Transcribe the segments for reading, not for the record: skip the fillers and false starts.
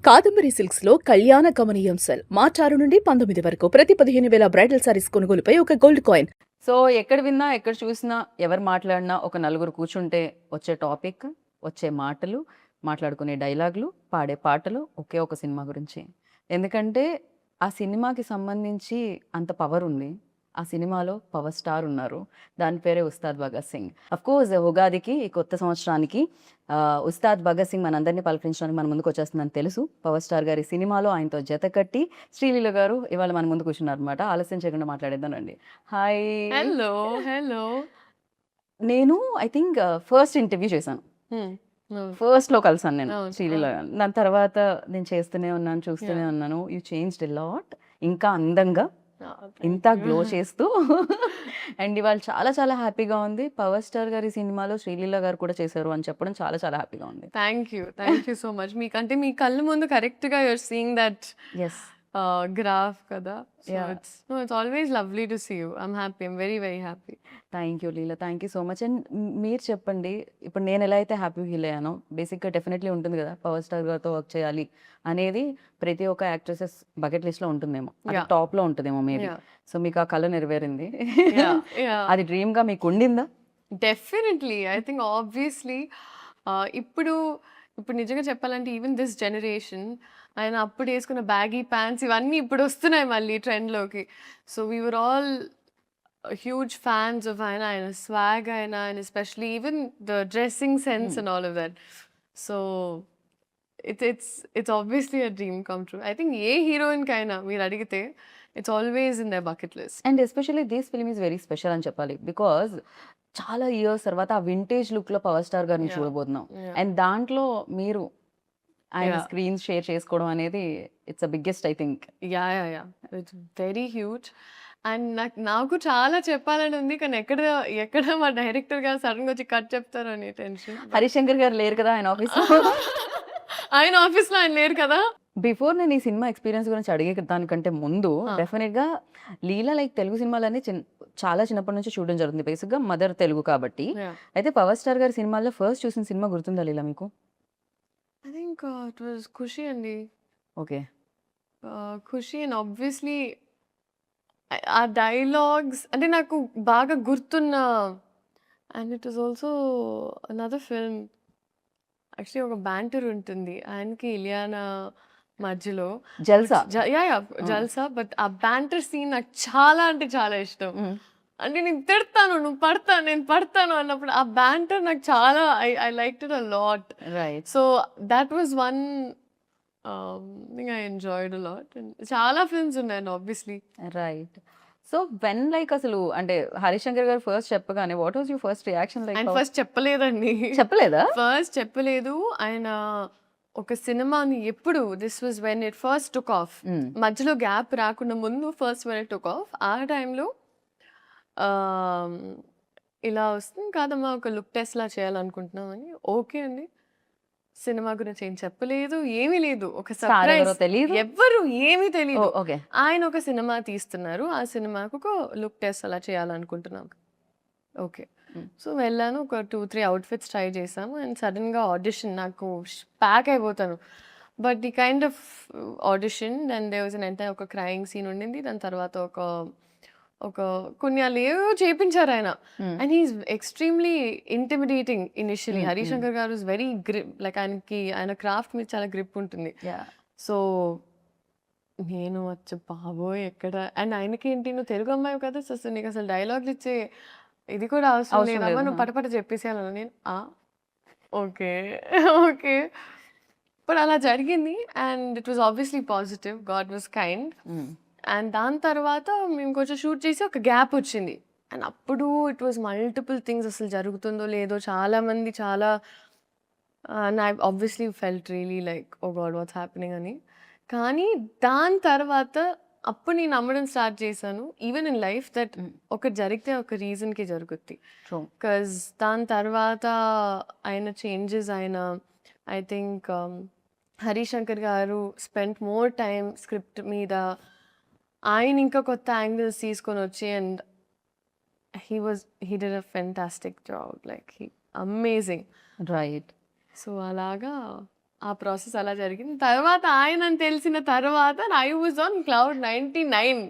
Kadambari silks లో కళ్యాణ కమనీయం సెల్ మార్చి 6 నుండి 19 వరకు ప్రతి 15,000 బ్రైడల్ సారీస్ కొనుగోలుపై ఒక గోల్డ్ కాయిన్. సో ఎక్కడ విన్నా, ఎక్కడ చూసినా, ఎవరు మాట్లాడినా ఒక నలుగురు కూర్చుంటే వచ్చే టాపిక్, వచ్చే మాటలు, మాట్లాడుకునే డైలాగులు, పాడే పాటలు ఒకే ఒక సినిమా గురించి. ఎందుకంటే ఆ సినిమాకి సంబంధించి అంత పవర్ ఉంది. ఆ సినిమాలో పవర్ స్టార్ ఉన్నారు. దాని పేరే ఉస్తాద్ భగత్ సింగ్. అఫ్కోర్స్ ఉగాదికి, ఈ కొత్త సంవత్సరానికి ఉస్తాద్ భగత్ సింగ్ మనందరినీ పలకరించడానికి మన ముందుకు వచ్చేస్తుందని తెలుసు. పవర్ స్టార్ గారి సినిమాలో ఆయనతో జత కట్టి శ్రీలీల గారు ఇవాళ మన ముందు కూర్చున్నారు అనమాట. ఆలస్యం చేయకుండా మాట్లాడేద్దానండి. హాయ్. హలో హలో నేను ఐ థింక్ ఫస్ట్ ఇంటర్వ్యూ చేశాను. ఫస్ట్‌లో కలిసాను నేను అవును, శ్రీలీల గారిని. దాని తర్వాత నేను చేస్తూనే ఉన్నాను, చూస్తూనే ఉన్నాను. You changed a lot. ఇంకా అందంగా, ఇంత గ్లో చేస్తూ అండ్ ఇవాళ చాలా చాలా హ్యాపీగా ఉంది. పవర్ స్టార్ గారి సినిమాలో శ్రీలీల గారు కూడా చేశారు అని చెప్పడం చాలా చాలా హ్యాపీగా ఉంది. Thank you so much. మీకంటే మీ కళ్ళ ముందు కరెక్ట్గా you're seeing that yes. Graph కదా. Yeah. It's always lovely to see you. I'm happy, I'm very very happy. Thank you Leela, thank you so much. And మీరు చెప్పండి, ఇప్పుడు నేను ఎలా అయితే హ్యాపీ ఫీల్ అయ్యానో, బేసిక్గా డెఫినెట్లీ ఉంటుంది కదా పవర్ స్టార్ గారితో వర్క్ చేయాలి అనేది ప్రతి ఒక్క యాక్ట్రెసెస్ బకెట్ లిస్ట్లో ఉంటుందేమో, అది Yeah. టాప్లో ఉంటుందేమో మేబీ. Yeah. సో మీకు ఆ కళ నెరవేరింది. Yeah. అది డ్రీమ్గా మీకు ఉండిందా? డెఫినెట్లీ ఐ థింక్ ఆబ్వియస్లీ ఇప్పుడు ఇప్పుడు నిజంగా చెప్పాలంటే ఈవెన్ దిస్ జనరేషన్ ఆయన అప్పుడు వేసుకున్న బ్యాగీ ప్యాంట్స్ ఇవన్నీ ఇప్పుడు వస్తున్నాయి మళ్ళీ ట్రెండ్లోకి. So we are all huge fans of ఆయన స్వాగ్ ఆయన especially even the dressing sense and all of that. So it's obviously a dream come true. I think ఏ హీరోయిన్కి అయినా మీరు అడిగితే it's always in the bucket list. And especially this film is very special అని చెప్పాలి. Because చాలా years తర్వాత ఆ వింటేజ్ లుక్లో పవర్ స్టార్ గారిని Yeah. చూడబోతున్నాం. Yeah. అండ్ దాంట్లో మీరు ఆయన Yeah. స్క్రీన్ షేర్ చేసుకోవడం అనేది it's a biggest I think. Yeah it's very huge. And నాకు చాలా చెప్పాలని ఉంది, కానీ ఎక్కడ ఎక్కడ మా డైరెక్టర్ గారు సడన్గా వచ్చి కట్ చెప్తారు అని టెన్షన్. హరిశంకర్ గారు లేరు కదా ఆయన ఆఫీస్. ఆయన ఆఫీస్లో ఆయన లేరు కదా. బిఫోర్ నేను ఈ సినిమా ఎక్స్పీరియన్స్ గురించి అడిగే దానికంటే ముందు డెఫినెట్గా లీలా లైక్ తెలుగు సినిమాలన్నీ చాలా చిన్నప్పటి నుంచి చూడడం జరుగుతుంది. బేసిక్గా మదర్ తెలుగు కాబట్టి. Yeah. అయితే పవర్ స్టార్ గారి సినిమాల్లో ఫస్ట్ చూసిన సినిమా గుర్తుందా లీలా మీకు? ఐ థింక్ ఇట్ వాజ్ ఖుషి అండి. ఓకే. ఖుషి అండ్ ఆబ్వియస్లీ ఆ డైలాగ్స్ అంటే నాకు బాగా గుర్తున్న. And it was also another film. Actually ఒక బ్యాంటర్ ఉంటుంది ఆయనకి ఇలియానా మధ్యలో. జల్సా. జల్సా. బట్ ఆ బ్యాంటర్ సీన్ నాకు చాలా అంటే చాలా ఇష్టం. అంటే నేను తిడతాను, నువ్వు పడతాను, నేను పడతాను అన్నప్పుడు ఆ బ్యాంటర్ నాకు చాలా I like it a lot. Right. So that was one thing I enjoyed a lot. చాలా ఫిల్మ్స్ ఉన్నాయండి obviously. Right. So when like అసలు అంటే హరిశంకర్ గారు ఫస్ట్ చెప్పగానే what was your first reaction? Like ఆయన ఫస్ట్ చెప్పలేదండి. చెప్పలేదా? ఫస్ట్ చెప్పలేదు ఆయన. ఒక సినిమాని ఎప్పుడు this was when it first took off. మధ్యలో గ్యాప్ రాకుండా ముందు first when it took off ఆ టైంలో ఇలా వస్తుంది కాదమ్మా ఒక లుక్ టెస్ట్ లా చేయాలనుకుంటున్నామని. ఓకే అండి. సినిమా గురించి ఏం చెప్పలేదు, ఏమీ లేదు. ఒక సర్ప్రైజ్, తెలియదు, ఎవ్వరు ఏమీ తెలియదు. ఓకే. ఆయన ఒక సినిమా తీస్తున్నారు, ఆ సినిమాకు ఒక లుక్ టెస్ట్ అలా చేయాలనుకుంటున్నాం. ఓకే. సో వెళ్ళాను, ఒక 2-3 అవుట్ఫిట్స్ ట్రై చేసాము. అండ్ సడన్గా ఆడిషన్, నాకు ప్యాక్ అయిపోతాను. But the kind of audition and they was అంటే ఒక క్రయింగ్ సీన్ ఉండింది. దాని తర్వాత ఒక కొన్ని వాళ్ళు ఏవో చేయించారు ఆయన. And he's extremely intimidating initially. Harishankar గారు ఇస్ వెరీ గ్రిప్, లైక్ ఆయన క్రాఫ్ట్ మీద చాలా గ్రిప్ ఉంటుంది. సో నేను వచ్చి బాబోయ్ ఎక్కడ. అండ్ ఆయనకి ఏంటి, నువ్వు తెలుగు అమ్మాయి కదా, సో నీకు అసలు డైలాగులు ఇచ్చే ఇది కూడా అవసరం లేదమ్మా, నువ్వు పటపట చెప్పేసేయాలను. నేను ఓకే ఓకే. బట్ అలా జరిగింది. And it was obviously positive, God was kind. And దాని తర్వాత మేము కొంచెం షూట్ చేసి ఒక గ్యాప్ వచ్చింది. అండ్ అప్పుడు ఇట్ వాజ్ మల్టిపుల్ థింగ్స్, అసలు జరుగుతుందో లేదో చాలామంది చాలా and I obviously felt really like oh god what's happening అని. కానీ దాని తర్వాత అప్పుడు నేను నమ్మడం స్టార్ట్ చేశాను, ఈవెన్ ఇన్ లైఫ్ దట్ ఒకటి జరిగితే ఒక రీజన్కి జరుగుద్ది. బికాజ్ దాని తర్వాత ఆయన చేంజెస్, ఆయన ఐ థింక్ హరిశంకర్ గారు స్పెండ్ మోర్ టైం స్క్రిప్ట్ మీద. ఆయన ఇంకా కొత్త యాంగిల్స్ తీసుకొని వచ్చి and he did a fantastic job, like he amazing. Right. So అలాగా ఆ ప్రాసెస్ అలా జరిగింది. తర్వాత ఆయనని తెలిసిన తర్వాత I was on cloud 99.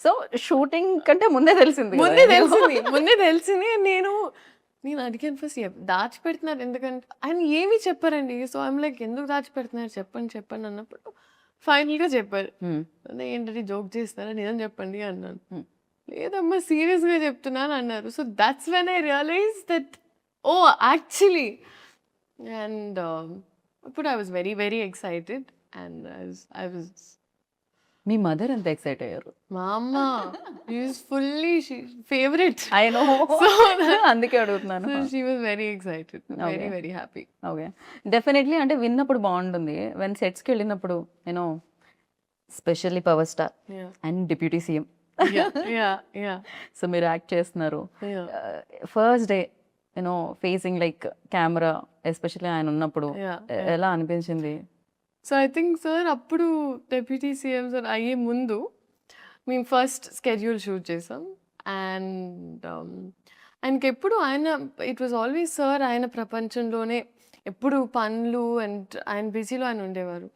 So shooting కంటే ముందే తెలిసింది కదా ముందే ఇది? తెలిసింది. ముందే తెలిసింది. నేను అడిగాను ఫస్ట్ దాచిపెడుతున్నారు ఎందుకంటే ఆయన ఏమి చెప్పారండి. సో ఐమ్ లైక్ ఎందుకు దాచిపెడుతున్నారు చెప్పండి అన్నప్పుడు ఫైనల్‌గా చెప్పారు. Hmm. అదే ఏంటంటే జోక్ చేస్తారా నిజం చెప్పండి అన్నాను. Hmm. లేదమ్మా సీరియస్‌గా చెప్తున్నాను అన్నారు. So that's when I realize that actually and అప్పుడు I was very very excited and I was మీ మదర్ ఎంత ఎక్సైట్ అయ్యారు? మా అమ్మ is fully favourite. I know. So అందుకే అడుగుతున్నాను. So she was very excited, very Okay. very happy. Okay. Definitely అంటే విన్నప్పుడు బాగుంటుంది. వెన్ సెట్స్కి వెళ్ళినప్పుడు you know specially power star Yeah, and deputy CM. yeah. So మీరు యాక్ట్ చేస్తున్నారు. Yeah. First day you know facing like camera especially ఆయన ఉన్నప్పుడు Yeah, ఎలా అనిపించింది? సో ఐ థింక్ సార్ అప్పుడు డెప్యూటీ సీఎం సార్ అయ్యే ముందు మేము ఫస్ట్ స్కెడ్యూల్ షూట్ చేసాం అండ్ ఆయనకి ఎప్పుడు ఇట్ వాజ్ ఆల్వేస్ సార్ ఆయన ప్రపంచంలోనే ఎప్పుడు పనులు అండ్ ఆయన బిజీలో ఆయన ఉండేవారు.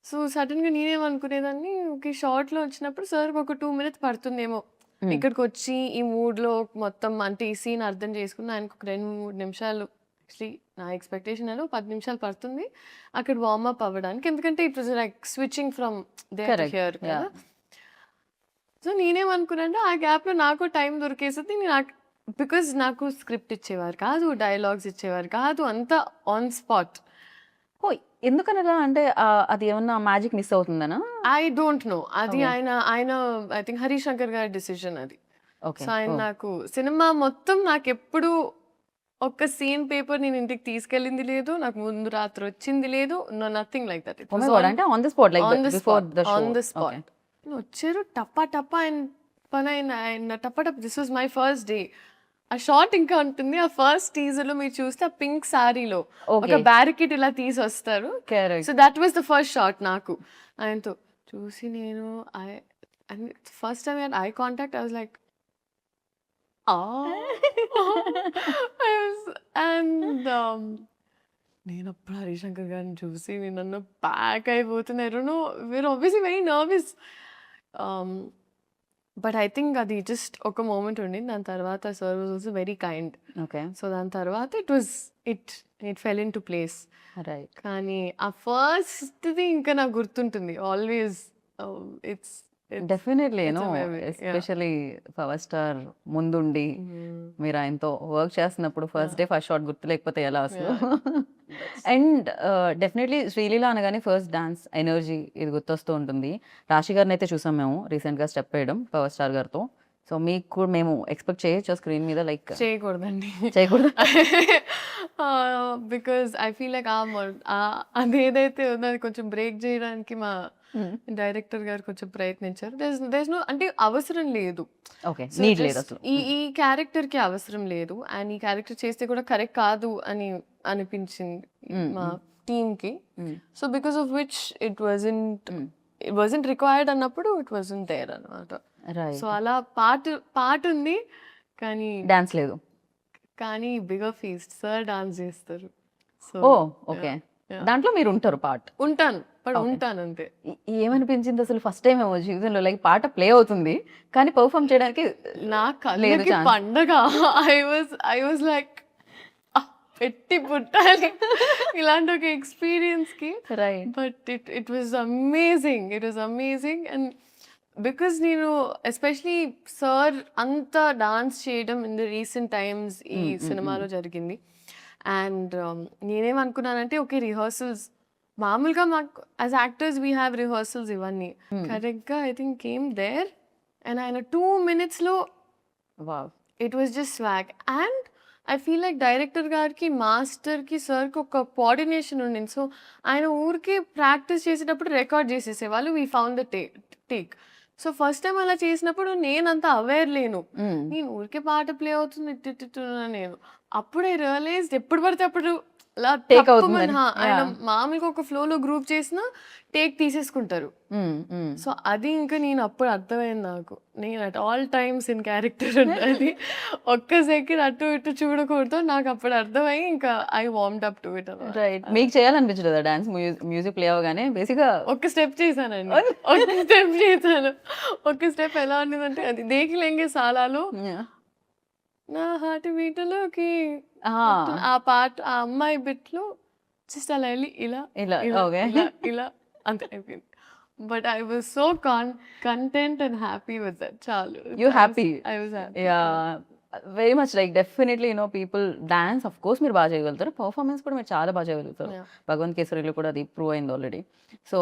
సో సడన్గా నేనేమనుకునేదాన్ని ఓకే షార్ట్లో వచ్చినప్పుడు సార్కి ఒక 2 minutes పడుతుందేమో ఇక్కడికి వచ్చి ఈ మూడ్లో మొత్తం అంటే ఈ సీన్ అర్థం చేసుకుని ఆయనకు ఒక 2-3 నిమిషాలు యాక్చువల్లీ నా ఎక్స్పెక్టేషన్ అని 10 నిమిషాలు పడుతుంది అక్కడ వార్మప్ అవ్వడానికి. ఎందుకంటే it was like switching from there to Correct. Here కదా. Yeah. సో నేనేమనుకున్నా అంటే ఆ గ్యాప్లో నాకు టైం దొరికేసింది. బికాజ్ నాకు స్క్రిప్ట్ ఇచ్చేవారు కాదు, డైలాగ్స్ ఇచ్చేవారు కాదు, అంతా ఆన్ స్పాట్. ఓ ఎందుకనలా అంటే అది ఏమన్నా మ్యాజిక్ మిస్ అవుతుందనా? ఐ డోంట్ నో అది Okay. ఆయన ఐ థింక్ హరీష్ శంకర్ గారి డిసిజన్ అది. ఓకే. సో ఆయన నాకు సినిమా మొత్తం నాకు ఎప్పుడు ఒక్క సీన్ పేపర్ నేను ఇంటికి తీసుకెళ్ళింది లేదు, నాకు ముందు రాత్రి వచ్చింది లేదు, నథింగ్ లైక్ దట్. అంటే on the spot like before the show. On the spot వచ్చారు టప్పా టప్పా ఆయన పని ఆయన టప్పా టప్ప. This was my first day. ఆ షార్ట్ ఇంకా ఉంటుంది. ఆ ఫస్ట్ టీజర్ లో మీరు చూస్తే ఆ పింక్ సారీలో ఒక Okay. బ్యారికేడ్ ఇలా తీసి వస్తారు. Correct. So that was the first shot నాకు ఆయనతో చూసి నేను first time I contact I was like and నేను అప్పుడు హరిశంకర్ గారిని చూసి నన్ను ప్యాక్ అయిపోతున్నారు. We're obviously very nervous but I think అది జస్ట్ ఒక మూమెంట్ ఉండింది. దాని తర్వాత sir was also very kind. Okay. So దాని తర్వాత it fell into place. Right. కానీ ఆ ఫస్ట్ది ఇంకా నాకు గుర్తుంటుంది always. It's definitely It's no a memory, yeah. Especially power star ముందుండి మీరు ఆయనతో వర్క్ చేస్తున్నప్పుడు ఫస్ట్ డే ఫస్ట్ షాట్ గుర్తు లేకపోతే ఎలా అసలు? అండ్ డెఫినెట్లీ శ్రీలీల అనగానే ఫస్ట్ డాన్స్ ఎనర్జీ ఇది గుర్తొస్తూ ఉంటుంది. రాశి గారిని అయితే చూసాం మేము రీసెంట్గా స్టెప్ వేయడం పవర్ స్టార్ గారితో. సో మీకు కూడా మేము ఎక్స్పెక్ట్ చేయొచ్చు స్క్రీన్ మీద లైక్ చేయకూడదండి. చేయకూడదు? బికాజ్ ఐ ఫీల్ లైక్ అదేదైతే ఉందో అది కొంచెం బ్రేక్ చేయడానికి మా డైరెక్టర్ గారు కొంచెం ప్రయత్నించారు. దేస్ నో అంటే అవసరం లేదు. ఓకే. So నీడ్ just లేదు అసలు. ఈ క్యారెక్టర్ కి అవసరం లేదు అండ్ ఈ క్యారెక్టర్ చేస్తే కూడా కరెక్ట్ కాదు అని అనిపించింది మా టీమ్ కి. So because of which it wasn't required అన్నప్పుడు ఇట్ వాజంట్ దేర్ అన్నమాట. రైట్. సో అలా పాట ఉంది డాన్స్ లేదు. కానీ బిగర్ ఫీస్ట్ సార్ డాన్స్ చేస్తారు. సో ఓ ఓకే. దాంట్లో మీరు ఉంటారు పార్ట్. ఉంటాను బట్ Okay. ఉంటాను అంతే. ఏమనిపించింది అసలు ఫస్ట్ టైం ఏమో జీవితంలో లైక్ పాట ప్లే అవుతుంది కానీ పర్ఫామ్ చేయడానికి నా లేదు కళ్ళకి chance. పండగ. ఐ వాజ్ లైక్ పెట్టి పుట్టాలి ఇలాంటి ఒక ఎక్స్పీరియన్స్ కి. Right. But it was amazing and because నేను ఎస్పెషలీ సార్ అంత డాన్స్ చేయడం ఇన్ ద రీసెంట్ టైమ్స్ ఈ సినిమాలో జరిగింది. అండ్ నేనేమనుకున్నానంటే ఓకే రిహర్సల్స్ మామూలుగా మాకు as actors we have rehearsals ఇవన్నీ కరెక్ట్గా I think came there and ఆయన 2 minutes లో wow. It was just swag. And I feel like director గారికి మాస్టర్కి సార్కి ఒక కోఆర్డినేషన్ ఉండింది. సో ఆయన ఊరికి ప్రాక్టీస్ చేసేటప్పుడు రికార్డ్ చేసేసేవాళ్ళు. We found the take. So first time అలా చేసినప్పుడు నేనంత అవేర్ లేను. నేను ఊరికే పాట ప్లే అవుతుంది నేను అప్పుడే రియలైజ్ ఎప్పుడు పడితే అప్పుడు అలా Take తప్పుమని, అవుతుందని. ఆయన Yeah. మామూలుగా ఒక ఫ్లోలో గ్రూప్ చేసినా టేక్ తీసేసుకుంటారు. సో అది ఇంకా నేను అప్పుడు అర్థమైంది నాకు. నేను at all times in character ఉండాలి. ఒక్క సెకండ్ అటు ఇటు చూడకూడదు. నాకు అప్పుడు అర్థమయ్యి ఇంకా ఐ వార్మ్డ్ అప్ టు ఇట్ అన్నమాట. రైట్. మీకు చేయాలనిపించలేదా డాన్స్? మ్యూజిక్ ప్లే అవ్వగానే బేసిక్గా ఒక్క స్టెప్ చేశానండి. ఒక్క స్టెప్ చేశాను. ఒక్క స్టెప్ ఎలా ఉండేదంటే అది 'దేఖ్ లెంగే సాలాలో' నా హార్ట్ బీట్‌లోకి ఆ పాట ఆ అమ్మాయి బిట్‌లో జస్ట్ అలా ఎళ్లి ఇలా, ఇలా ఇలా, ఓకే. ఇలా, ఇలా అంతే అయిపోయింది. But I was so content and happy with that. చాలు. You happy. I was happy. Yeah, very much like definitely people dance of course మీరు బాగా చేయగలుగుతారు, పర్ఫార్మెన్స్ కూడా మీరు చాలా బాగా చేయగలుగుతారు. Yeah. భగవంత్ కేసరిలో కూడా అది ప్రూవ్ అయింది ఆల్రెడీ. సో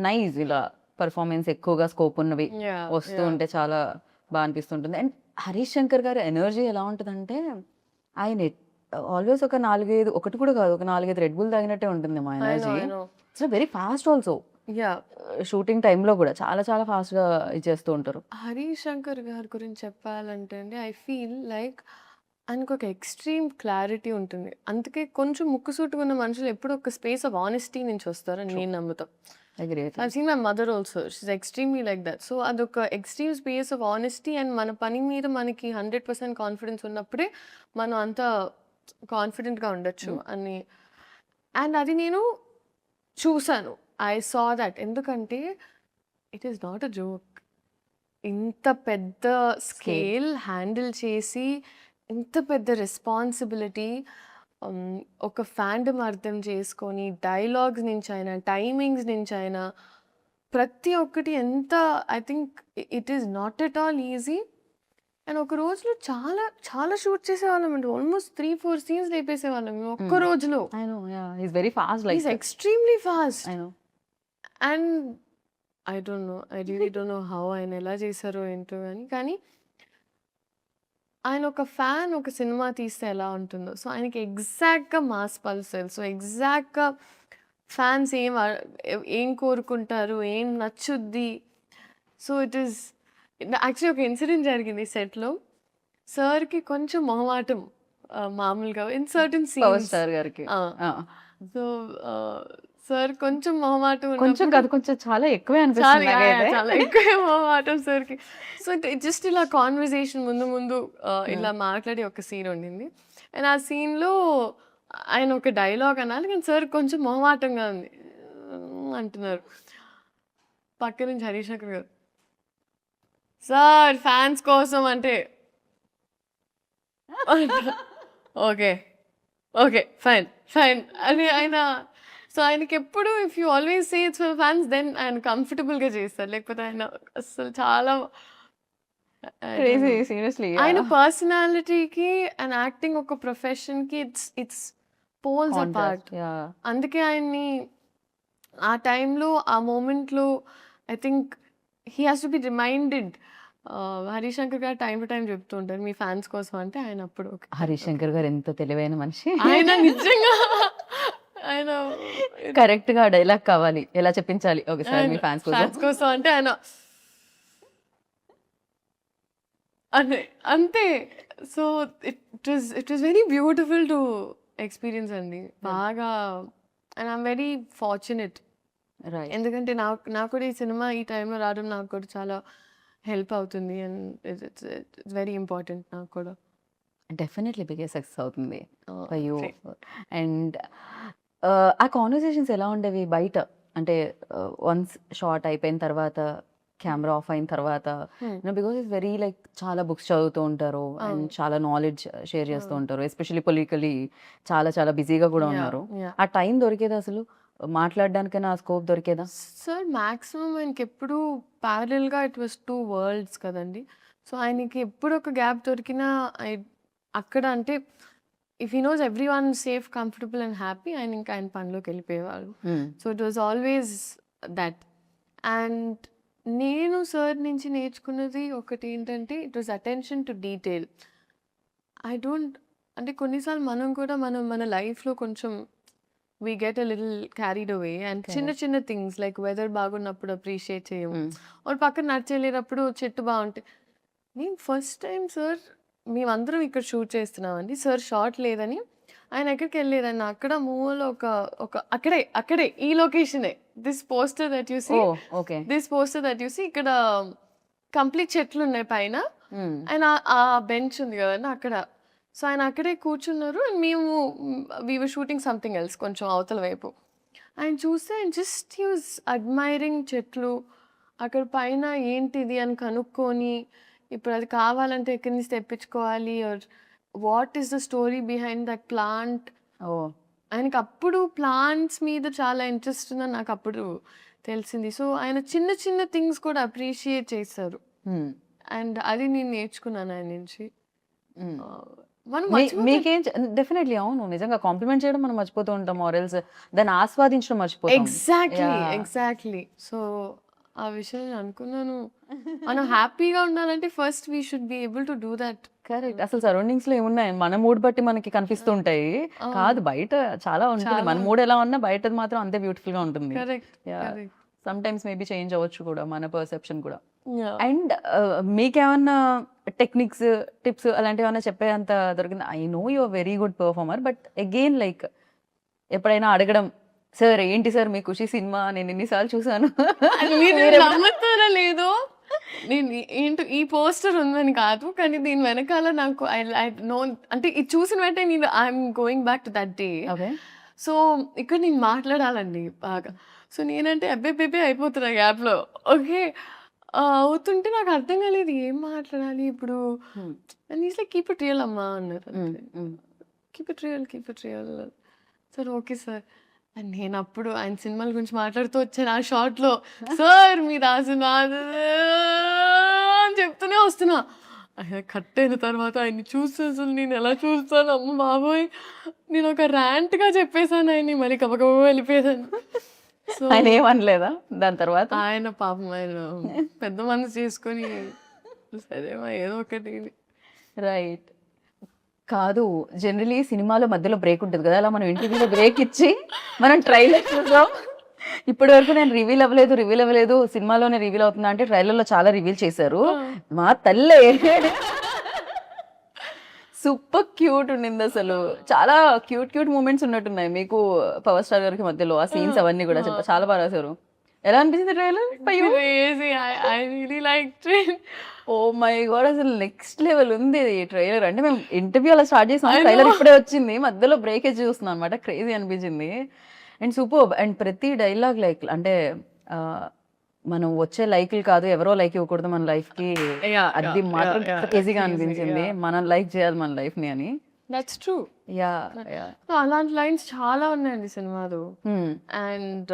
నైస్, ఇలా పర్ఫార్మెన్స్ ఎక్కువగా స్కోప్ ఉన్నవి Yeah, వస్తూ yeah. ఉంటే చాలా బాగా అనిపిస్తుంటుంది. అండ్ హరీష్ శంకర్ గారి ఎనర్జీ ఎలా ఉంటుందంటే ఆయన ఆల్వేస్ ఒక 4-5 ఒకటి కూడా కాదు, ఒక 4-5 రెడ్ బుల్ తాగినట్టే ఉంటుంది మా I know, energy. I know. It's very fast also. Yeah. Shooting టైంలో కూడా చాలా చాలా ఫాస్ట్గా ఇచ్చేస్తూ ఉంటారు. హరీష్ శంకర్ గారి గురించి చెప్పాలంటే అండి, ఐ ఫీల్ లైక్ ఆయనకు ఒక ఎక్స్‌ట్రీమ్ క్లారిటీ ఉంటుంది. అందుకే కొంచెం ముక్కుసూటిగా ఉన్న మనుషులు ఎప్పుడూ ఒక స్పేస్ ఆఫ్ ఆనెస్టీ నుంచి వస్తారని నేను నమ్ముతా. Agree. I've seen my mother also. She's extremely like that. So అదొక extreme space of honesty and మన పని మీద మనకి 100% కాన్ఫిడెన్స్ ఉన్నప్పుడే మనం అంత కాన్ఫిడెంట్‌గా ఉండొచ్చు అని. అండ్ అది నేను చూసాను. I saw that. ఎందుకంటే it is not a joke. ఇంత పెద్ద స్కేల్ హ్యాండిల్ చేసి, ఇంత పెద్ద రెస్పాన్సిబిలిటీ, ఒక ఫాండమ్ అర్థం చేసుకొని, డైలాగ్స్ నుంచి అయినా, టైమింగ్స్ నుంచి అయినా, ప్రతి ఒక్కటి ఎంత I think it is not at all easy. And ఒక రోజులో చాలా చాలా షూట్ చేసేవాళ్ళం అండి. ఆల్మోస్ట్ 3-4 సీన్స్ లేపేసేవాళ్ళం మేము ఒక్క రోజులో. I know, yeah, he's very fast like. Is extremely fast. I know. And I don't no, I really don't know how ఆయన ఎలా చేశారో ఏంటో కానీ. కానీ ఆయన ఒక ఫ్యాన్ ఒక సినిమా తీస్తే ఎలా ఉంటుందో, సో ఆయనకి ఎగ్జాక్ట్‌గా మాస్ పల్స్ తెలుసు. ఎగ్జాక్ట్‌గా ఫ్యాన్స్ ఏం కోరుకుంటారు, ఏం నచ్చుద్ది. సో ఇట్ ఈస్ యాక్చువల్లీ ఒక ఇన్సిడెంట్ జరిగింది సెట్‌లో. సార్‌కి కొంచెం మొహమాటం మామూలుగా in certain power scenes. Star గారికి. సో సార్ కొంచెం మొహమాటం కొంచెం ఉన్నప్పుడు కాదు, కొంచెం చాలా ఎక్కువే చాలా అనిపిస్తుంది నాకైతే. చాలా ఎక్కువ మొహమాటం సార్‌కి. సో జస్ట్ ఇలా కాన్వర్సేషన్ ముందు ఇలా మాట్లాడి ఒక సీన్ ఉండింది. అండ్ ఆ సీన్‌లో ఆయన ఒక డైలాగ్ అనాలి కానీ సార్ కొంచెం మొహమాటంగా ఉంది. అంటున్నారు. పక్క నుంచి హరీష్ శంకర్ గారు, సార్ ఫ్యాన్స్ కోసం అంటే ఓకే, ఓకే, ఫైన్, ఫైన్ అని ఆయన. సో ఆయనకి ఎప్పుడు if you always say it's for fans then ఆయన కంఫర్టబుల్గా చేస్తారు. లేకపోతే ఆయన అసలు చాలా క్రేజీ సీరియస్లీ. ఆయన పర్సనాలిటీకి అండ్ యాక్టింగ్ ఒక ప్రొఫెషన్కి ఇట్స్ పోల్స్ అపార్ట్. అందుకే ఆయన్ని ఆ టైంలో ఆ మూమెంట్లో I think he has to be reminded. Harish Shankar గారు టైం టు టైం చెప్తూ ఉంటారు మీ ఫ్యాన్స్ కోసం అంటే ఆయన అప్పుడు హరీష్ శంకర్ గారు ఎంత తెలివైన మనిషి. ఆయన నిజంగా ఆయన కరెక్ట్ గా డైలాగ్ కావాలి, ఎలా చెప్పించాలి ఒకసారి మీ ఫ్యాన్స్ ఫ్యాన్స్ కోసం. కోసం అంటే ఆయన అంతే. So it was very beautiful to experience అండి. బాగా and I'm very fortunate. Right. ఎందుకంటే నాకు కూడా ఈ సినిమా ఈ టైంలో రావడం నాకు కూడా చాలా హెల్ప్ అవుతుంది. అండ్ ఇట్స్ వెరీ ఇంపార్టెంట్ నాకు కూడా. డెఫినెట్లీ బిగ్గెస్ట్ సక్సెస్ అవుతుంది ఫర్ యూ. Great. అండ్ ఆ కాన్వర్సేషన్స్ ఎలా ఉండేవి బయట? అంటే వన్స్ షార్ట్ అయిపోయిన తర్వాత, కెమెరా ఆఫ్ అయిన తర్వాత, బికాస్ ఇట్స్ వెరీ లైక్ చాలా బుక్స్ చదువుతూ ఉంటారు అండ్ చాలా నాలెడ్జ్ షేర్ చేస్తూ ఉంటారు. ఎస్పెషల్లీ పొలిటికలీ చాలా చాలా బిజీగా కూడా ఉన్నారు. Yeah. ఆ టైం దొరికేదా అసలు మాట్లాడడానికైనా ఆ స్కోప్ దొరికేదా? సార్ మ్యాక్సిమం ఆయనకి ఎప్పుడు ప్యారలల్గా ఇట్ వాస్ 2 వరల్డ్స్ కదండి. సో ఆయనకి ఎప్పుడు ఒక గ్యాప్ దొరికినా అక్కడ అంటే if he knows every one safe, comfortable and happy, ఆయన ఇంకా ఆయన పనిలోకి వెళ్ళిపోయేవాళ్ళు. So it was always that. And నేను సార్ నుంచి నేర్చుకున్నది ఒకటి ఏంటంటే it was attention to detail. అంటే కొన్నిసార్లు మనం కూడా మన లైఫ్లో కొంచెం we get a little carried away and చిన్న థింగ్స్ లైక్ వెదర్ బాగున్నప్పుడు అప్రిషియేట్ చేయము, ఒక పక్కన నడిచెళ్ళేటప్పుడు చెట్టు బాగుంటే. నేను ఫస్ట్ టైం సార్ మేమందరం ఇక్కడ షూట్ చేస్తున్నామండి, సార్ షార్ట్ లేదని ఆయన ఎక్కడికెళ్ళలేదన్న అక్కడ మూవీలో ఒక అక్కడే ఈ లొకేషనే. This poster that you see oh okay. This poster that you see ఇక్కడ కంప్లీట్ చెట్లున్నాయి పైన. ఆయన ఆ బెంచ్ ఉంది కదండీ అక్కడ. సో ఆయన అక్కడే కూర్చున్నారు. అండ్ మేము వి వర్ షూటింగ్ సంథింగ్ ఎల్స్ కొంచెం అవతల వైపు. ఆయన చూస్తే ఆయన జస్ట్ హీ వాజ్ అడ్మైరింగ్ చెట్లు. అక్కడ పైన ఏంటిది అని కనుక్కొని, ఇప్పుడు అది కావాలంటే ఎక్కడి నుంచి తెప్పించుకోవాలి or what is the story behind that plant. Oh ఆయనకి అప్పుడు ప్లాంట్స్ మీద చాలా ఇంట్రెస్ట్ ఉందని నాకు అప్పుడు తెలిసింది. సో ఆయన చిన్న చిన్న థింగ్స్ కూడా అప్రిషియేట్ చేస్తారు. అండ్ అది నేను నేర్చుకున్నాను ఆయన నుంచి. మనం మీకేం డెఫినెట్లీ అవును, నిజంగా కాంప్లిమెంట్ చేయడం మనం మర్చిపోతూ ఉంటాం, ఆర్ఎల్స్ దాన్ని ఆస్వాదించడం మర్చిపోతాం. ఎగ్జాక్ట్లీ. సో ఆ విషయం నేను అనుకున్నాను, మనం హ్యాపీగా ఉండాలంటే first we should be able to do that. Correct. అసలు సరౌండింగ్స్ లో ఏమున్నాయి, మన మూడ్ బట్టి మనకి కనిపిస్తూ ఉంటాయి. కాదు బయట చాలా ఉంటుంది, మన మూడ్ ఎలా ఉన్నా బయటది మాత్రం అంతే బ్యూటిఫుల్ గా ఉంటుంది. సమ్ టైమ్స్ మేబీ చేంజ్ అవ్వచ్చు కూడా మన పర్సెప్షన్ కూడా. అండ్ మీకేమన్నా టెక్నిక్స్ టిప్స్ అలాంటివి ఏమన్నా చెప్పేంత దొరికింది? I know you are very good performer, but again like ఎప్పుడైనా అడగడం, సార్ ఏంటి సార్ మీ ఖుషి సినిమా నేను ఎన్నిసార్లు చూసాను, నమ్ముతారా లేదో, నేను ఏంటో ఈ పోస్టర్ ఉందని కాదు, కానీ దీని వెనకాల నాకు ఐ నో అంటే ఇది చూసిన వెంటనే నేను I'm going back to that day. So ఇక్కడ నేను మాట్లాడాలండి బాగా. సో నేనంటే అబ్బే అయిపోతున్నా గ్యాప్లో. ఓకే అవుతుంటే నాకు అర్థం కాలేదు ఏం మాట్లాడాలి ఇప్పుడు. And is like keep it real అమ్మా అన్నారు. Keep it real sir. Okay sir. And నేను అప్పుడు ఆయన సినిమాల గురించి మాట్లాడుతూ వచ్చాను ఆ షార్ట్లో. సార్ మీరు ఆ సినిమా అని చెప్తూనే వస్తున్నా. ఆయన కట్ అయిన తర్వాత ఆయన్ని చూస్తే అసలు నేను ఎలా చూస్తాను, అమ్మ బాబోయ్ నేను ఒక ర్యాంట్గా చెప్పేశాను ఆయన్ని, మరి కబకబ వెళ్ళిపోయాను. సో ఆయన ఏమనలేదా దాని తర్వాత? ఆయన పాపం ఆయన పెద్ద మనసు చేసుకొని సరేమా ఏదో ఒకటి. రైట్. కాదు జనరలీ సినిమాలో మధ్యలో బ్రేక్ ఉంటుంది కదా, అలా మనం ఇంటర్వ్యూలో బ్రేక్ ఇచ్చి మనం ట్రైలర్ చూసాం. ఇప్పటి వరకు నేను రివీల్ అవ్వలేదు, సినిమాలోనే రివీల్ అవుతుందా అంటే ట్రైలర్లో చాలా రివీల్ చేశారు. మా తల్లే సూపర్ క్యూట్ ఉండింది అసలు, చాలా క్యూట్ మూమెంట్స్ ఉన్నట్టున్నాయి మీకు పవర్ స్టార్ గారికి మధ్యలో ఆ సీన్స్ అవన్నీ కూడా చాలా బాగా రాశారు. ఎలా అనిపించింది ట్రైలర్? ఓ మై గాడ్ అసలు నెక్స్ట్ లెవెల్ ఉంది ఈ ట్రైలర్. అంటే మేము ఇంటర్వ్యూ అలా స్టార్ట్ చేసాం, ట్రైలర్ ఇప్పుడే వచ్చింది, మధ్యలో బ్రేక్ ఇచ్చి చూస్తున్నాం అనమాట. క్రేజీ అనిపించింది అండ్ సూపర్. అండ్ ప్రతి డైలాగ్ లైక్ అంటే మనం వచ్చే లైక్లు కాదు, ఎవరో లైక్ ఇవ్వకూడదు మన లైఫ్ కి, అది మాత్రం క్రేజీగా అనిపించింది. మనం లైక్ చేయాలి మన లైఫ్ ని అని. That's true. అలాంటి లైన్స్ చాలా ఉన్నాయండి సినిమాలో. అండ్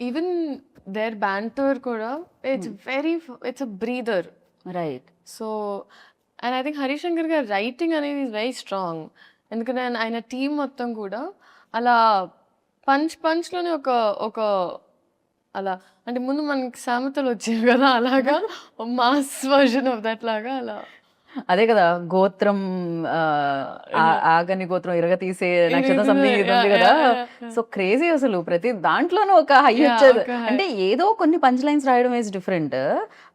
ఈవెన్ దేర్ బ్యాంటర్ కూడా it's a breather. Right. So and I think Harishankar గారి రైటింగ్ అనేది ఈజ్ వెరీ స్ట్రాంగ్. ఎందుకంటే ఆయన టీం మొత్తం కూడా అలా పంచ్లోనే ఒక అలా అంటే ముందు మనకి సామెతలు వచ్చేవి కదా, అలాగా మాస్ వర్జన్ ఆఫ్ దట్ లాగా అలా. అదే కదా గోత్రం ఆగని గోత్రం ఇరగ తీసే నక్షత్రం సంథింగ్ ఉంది కదా. సో క్రేజీ అసలు ప్రతి దాంట్లోనూ ఒక హై వచ్చేది. అంటే ఏదో కొన్ని పంచ్ లైన్స్ రాయడం ఈజ్ డిఫరెంట్,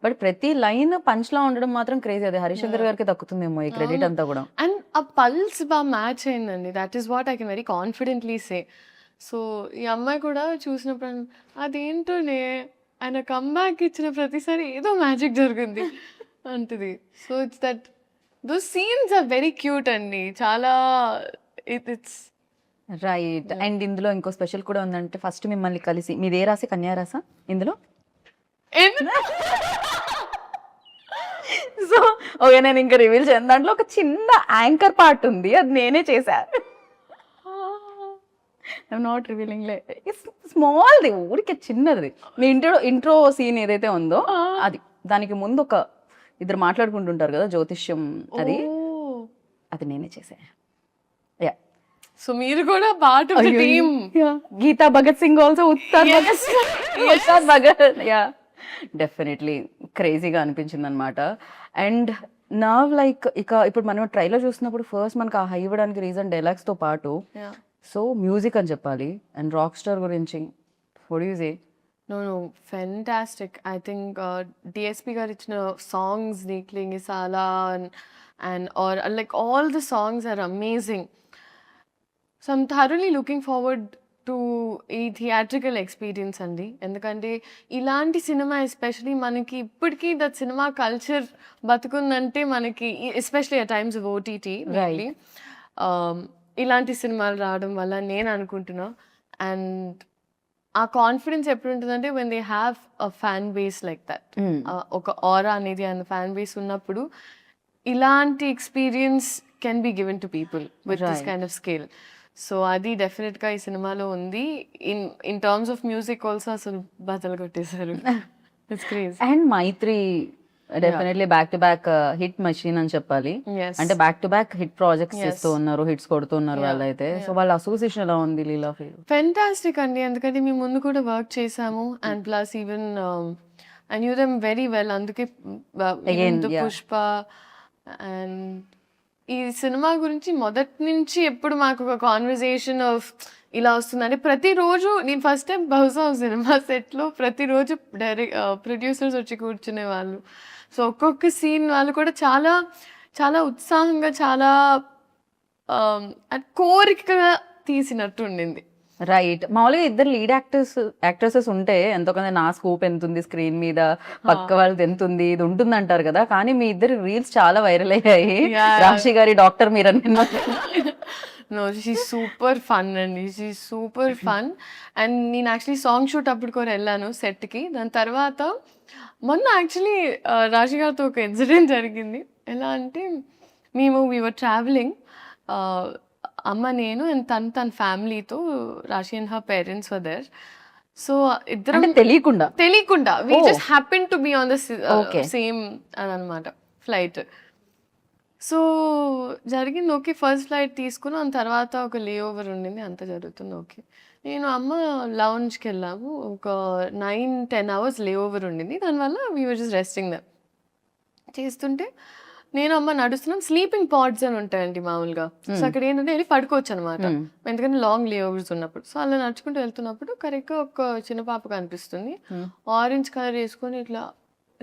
బట్ ప్రతి లైన్ పంచ్ లా ఉండడం మాత్రం క్రేజీ. అదే హరిశంకర్ గారికి దక్కుతుందేమో ఈ క్రెడిట్ అంతా కూడా. అండ్ ఆ పల్స్ బాగా మ్యాచ్ అయిందండి. That is what I can very confidently say. So ఈ అమ్మాయి కూడా చూసినప్పుడు అదేంటోనే ఆయన కమ్బ్యాక్ ఇచ్చిన ప్రతిసారి ఏదో మ్యాజిక్ జరిగింది అంటది. So it's that those scenes are very cute అండి, చాలా ఇట్స్ రైట్. అండ్ ఇందులో ఇంకో స్పెషల్ కూడా ఉందంటే ఫస్ట్ మిమ్మల్ని కలిసి, మీదే రాసి కన్యా రాసా ఇందులో? సో ఓకే నేను ఇంకా రివీల్ చేయను, దాంట్లో ఒక చిన్న యాంకర్ పార్ట్ ఉంది, అది నేనే చేశా. ఐఎమ్ నాట్ రివీలింగ్ లే, స్మాల్ది ఊరికే చిన్నది. మీ ఇంట్రో సీన్ ఏదైతే ఉందో అది, దానికి ముందు ఒక ఇద్దరు మాట్లాడుకుంటుంటారు కదా జ్యోతిష్యం, అది నేనే చేసా. యా. సో మీరు కూడా part of the team. Geetha Bhagat Singh also, ఉత్తార్ భగత్. యా డెఫినెట్లీ క్రేజీగా అనిపించింది అనమాట. అండ్ నా లైక్ ఇప్పుడు మనం ట్రైలర్ చూసినప్పుడు ఫస్ట్ మనకు ఆ హై ఇవ్వడానికి రీజన్ డైలాగ్స్తో పాటు సో మ్యూజిక్ అని చెప్పాలి. అండ్ రాక్ స్టార్ గురించి what do you say? No, fantastic. I think DSP గారు ఇచ్చిన సాంగ్స్ ని క్లింగిసాలా and or like all the songs are amazing. So I'm thoroughly looking forward to ఈ theatrical experience అండి. ఎందుకంటే ఇలాంటి సినిమా ఎస్పెషలీ మనకి ఇప్పటికీ దట్ సినిమా కల్చర్ బతుకుందంటే మనకి especially at times of OTT ఇలాంటి సినిమాలు రావడం వల్ల నేను అనుకుంటున్నా. అండ్ ఆ కాన్ఫిడెన్స్ ఎప్పుడు ఉంటుందంటే when they have a fan base like that, ఒక ఆరా అనేది అండ్ ఫ్యాన్ బేస్ ఉన్నప్పుడు ఇలాంటి experience can be given to people with this kind of scale. So అది డెఫినెట్గా ఈ సినిమాలో ఉంది. In terms of music also అసలు బద్దలు కొట్టేశారు. It's craze. And Mythri definitely back to back hit machine అని చెప్పాలి. అంటే back to back hit projects చేస్తూ ఉన్నారు, హిట్స్ కొడుతున్నారు వాళ్ళైతే. సో వాళ్ళ అసోసియేషన్ ఎలా ఉంది లీలా ఫీల్? ఫెంటాస్టిక్ అండి. ఎందుకంటే మేము ముందు కూడా వర్క్ చేసాము and plus even I knew them very well. అందుకే పుష్ప అండ్ ఈ సినిమా గురించి మొదటి నుంచి ఎప్పుడు మాకు ఒక కాన్వర్జేషన్ ఆఫ్ ఇలా వస్తుందంటే ప్రతిరోజు నేను ఫస్ట్ టైం బహుశా సినిమా సెట్లో ప్రతిరోజు ప్రొడ్యూసర్స్ వచ్చి కూర్చునే వాళ్ళు. సో ఒక్కొక్క సీన్ వాళ్ళు కూడా చాలా చాలా ఉత్సాహంగా చాలా కోరికగా తీసినట్టు ఉండింది. రైట్. మామూలుగా ఇద్దరు లీడ్ యాక్ట్రెసెస్ ఉంటే ఎంతో కొంత నా స్కోప్ ఎంత ఉంది స్క్రీన్ మీద, పక్క వాళ్ళది ఎంత ఉంది, ఇది ఉంటుంది అంటారు కదా. కానీ మీ ఇద్దరు రీల్స్ చాలా వైరల్ అయ్యాయి. రాశి గారి డాక్టర్ మీరు అని. నో, షీ సూపర్ ఫన్ అండి, షీ సూపర్ ఫన్. అండ్ నేను యాక్చువల్లీ సాంగ్ షూట్ అప్పుడు కూడా వెళ్ళాను సెట్కి. దాని తర్వాత మొన్న యాక్చువల్లీ రాశి గారితో ఒక ఇన్సిడెంట్ జరిగింది. ఎలా అంటే వీఆర్ ట్రావెలింగ్, అమ్మ నేను అండ్ తన ఫ్యామిలీతో, Raashi and her parents were there. So ఇద్దరం తెలియకుండా we just happen to be on the same అని అనమాట ఫ్లైట్. సో జరిగింది ఓకే, ఫస్ట్ ఫ్లైట్ తీసుకున్నాం. దాని తర్వాత ఒక లే ఓవర్ ఉండింది, అంత జరుగుతుంది ఓకే. నేను అమ్మ లౌంజ్కి వెళ్ళాము, ఒక 9-10 hours లే ఓవర్ ఉండింది. దానివల్ల వీ వర్ జస్ట్ రెస్టింగ్ దమ్ చేస్తుంటే నేను అమ్మ నడుస్తున్నాం. స్లీపింగ్ పాడ్స్ అని ఉంటాయండి మామూలుగా. సో అక్కడ ఏంటంటే వెళ్ళి పడుకోవచ్చు అనమాట, ఎందుకంటే లాంగ్ లే ఓవర్స్ ఉన్నప్పుడు. సో అలా నడుచుకుంటూ వెళ్తున్నప్పుడు కరెక్ట్గా ఒక చిన్న పాప కనిపిస్తుంది, ఆరెంజ్ కలర్ వేసుకొని ఇట్లా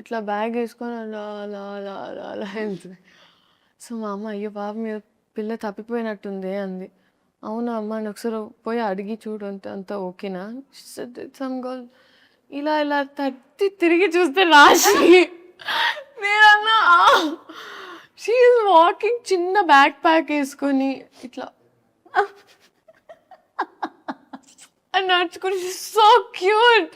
ఇట్లా బ్యాగ్ వేసుకొని అలా అలా అలా అలా అలా వెళ్తుంది. సో మా అమ్మ అయ్యో పాప మీద పిల్ల తప్పిపోయినట్టుంది అంది. అవునా అమ్మ అని ఒకసారి పోయి అడిగి చూడు అంతా ఓకేనా. సమ్ గర్ల్ ఇలా ఇలా తట్టి తిరిగి చూస్తే రాశి. నేనన్నా షీ ఈజ్ వాకింగ్, చిన్న బ్యాక్ ప్యాక్ వేసుకొని ఇట్లా అని నడుచుకుని, సో క్యూట్.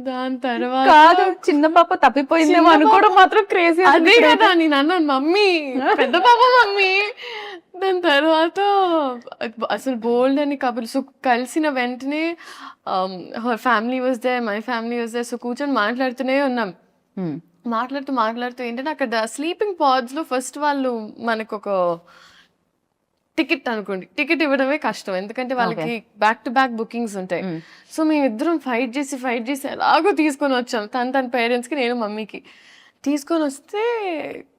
దాని తర్వాత చిన్న పాప తప్పిపోయిందేమో అనుకోవడం మాత్రం క్రేజీ. అదే కదా నేను అన్నాను, మమ్మీ పెద్ద పాప మమ్మీ. దాని తర్వాత అసలు బోల్డ్ అని కబుర్లు. సో కలిసిన వెంటనే her family was there, my family was there. So కూర్చొని మాట్లాడుతూనే ఉన్నాం. మాట్లాడుతూ ఏంటంటే అక్కడ స్లీపింగ్ పాడ్స్లో ఫస్ట్ వాళ్ళు మనకు ఒక టికెట్ అనుకోండి, టికెట్ ఇవ్వడమే కష్టం, ఎందుకంటే వాళ్ళకి బ్యాక్ టు బ్యాక్ బుకింగ్స్ ఉంటాయి. సో మేమిద్దరం ఫైట్ చేసి ఎలాగో తీసుకొని వచ్చాం. తన పేరెంట్స్కి, నేను మమ్మీకి తీసుకొని వస్తే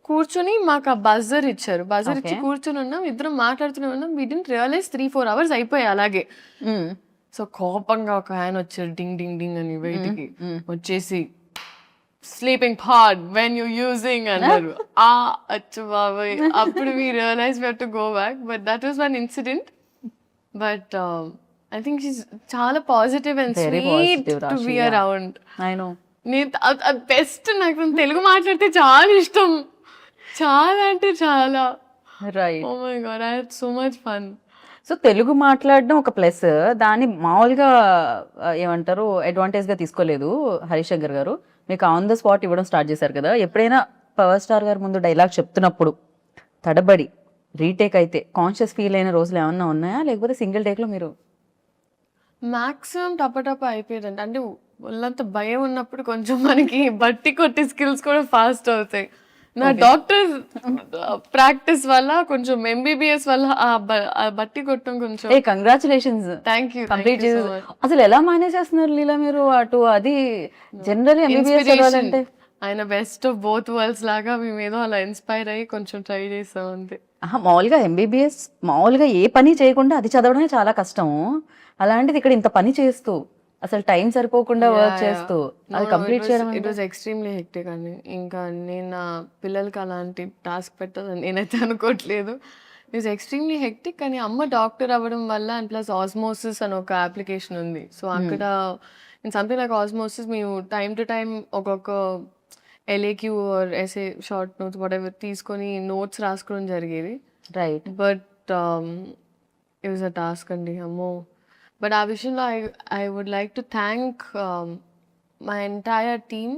కూర్చొని మాకు ఆ బజర్ ఇచ్చారు. బజర్ ఇచ్చి కూర్చొని ఉన్నాం, ఇద్దరం మాట్లాడుతూనే ఉన్నాం. వీ డిడ్ంట్ రియలైజ్ 3-4 hours అయిపోయాయి అలాగే. సో కోపంగా ఒక ఆయన వచ్చారు, డింగ్ డింగ్ డింగ్ అని బయటికి వచ్చేసి, sleeping pod when you using అన్నారు. అచ్చు బాబాయ్, అప్పుడు we realize we have to go back. But that was one incident. But I think she's చాలా positive and sweet to be around. నేను బెస్ట్, నాకు తెలుగు మాట్లాడితే చాలా ఇష్టం, చాలా అంటే చాలా. Right. Oh my god, I had so much fun. So Telugu మాట్లాడడం ఒక ప్లస్, దాన్ని మామూలుగా ఏమంటారు అడ్వాంటేజ్గా తీసుకోలేదు హరిశంకర్ గారు. మీకు ఆన్ ద స్పాట్ ఇవ్వడం స్టార్ట్ చేశారు కదా. ఎప్పుడైనా పవర్ స్టార్ గారు ముందు డైలాగ్ చెప్తున్నప్పుడు తడబడి రీటేక్ అయితే కాన్షియస్ ఫీల్ అయిన రోజులు ఏమన్నా ఉన్నాయా, లేకపోతే సింగిల్ టేక్లో మీరు? మ్యాక్సిమం టపటప అయిపోయేదండి. అంటే వాళ్ళంత భయం ఉన్నప్పుడు కొంచెం మనకి బట్టి కొట్టే స్కిల్స్ కూడా ఫాస్ట్ అవుతాయి. నా డాక్టర్ ప్రాక్టీస్ వల్ల, కొంచెం MBBS వల్ల ఆ బట్టి కొట్టడం కొంచెం. కంగ్రాచులేషన్స్. Thank you. అసలు ఎలా మేనేజ్ చేస్తున్నారు లీలా మీరు అటు? అది జనరల్ MBBS చదవాలంటే ఆయన బెస్ట్ ఆఫ్ బోత్ వరల్డ్స్ లాగా మేము ఏదో అలా ఇన్స్పైర్ అయ్యి కొంచెం ట్రై చేస్తాం అంతే. మామూలుగా MBBS మామూలుగా ఏ పని చేయకుండా అది చదవడమే చాలా కష్టం. అలాంటిది ఇక్కడ ఇంత పని చేస్తూ అసలు టైం సరిపోకుండా వర్క్ చేస్తూ అది కంప్లీట్ చేయడం ఇట్ వాజ్ ఎక్స్ట్రీమ్లీ హెక్టిక్ అండి. ఇంకా నేను నా పిల్లలకి అలాంటి టాస్క్ పెట్టాలని నేనైతే అనుకోవట్లేదు. It was extremely hectic. కానీ అమ్మ డాక్టర్ అవ్వడం వల్ల అండ్ ప్లస్ ఆస్మోసిస్ అని ఒక అప్లికేషన్ ఉంది. సో అక్కడ ఇన్ సంథింగ్ లైక్ ఆస్మోసిస్ మేము టైం టు టైం ఒక్కొక్క LAQ or SA short notes whatever తీసుకొని నోట్స్ రాసుకోవడం జరిగేది. Right. But it was a task అండి అమ్మో. బట్ ఆ విషయంలో I would like to thank my entire team.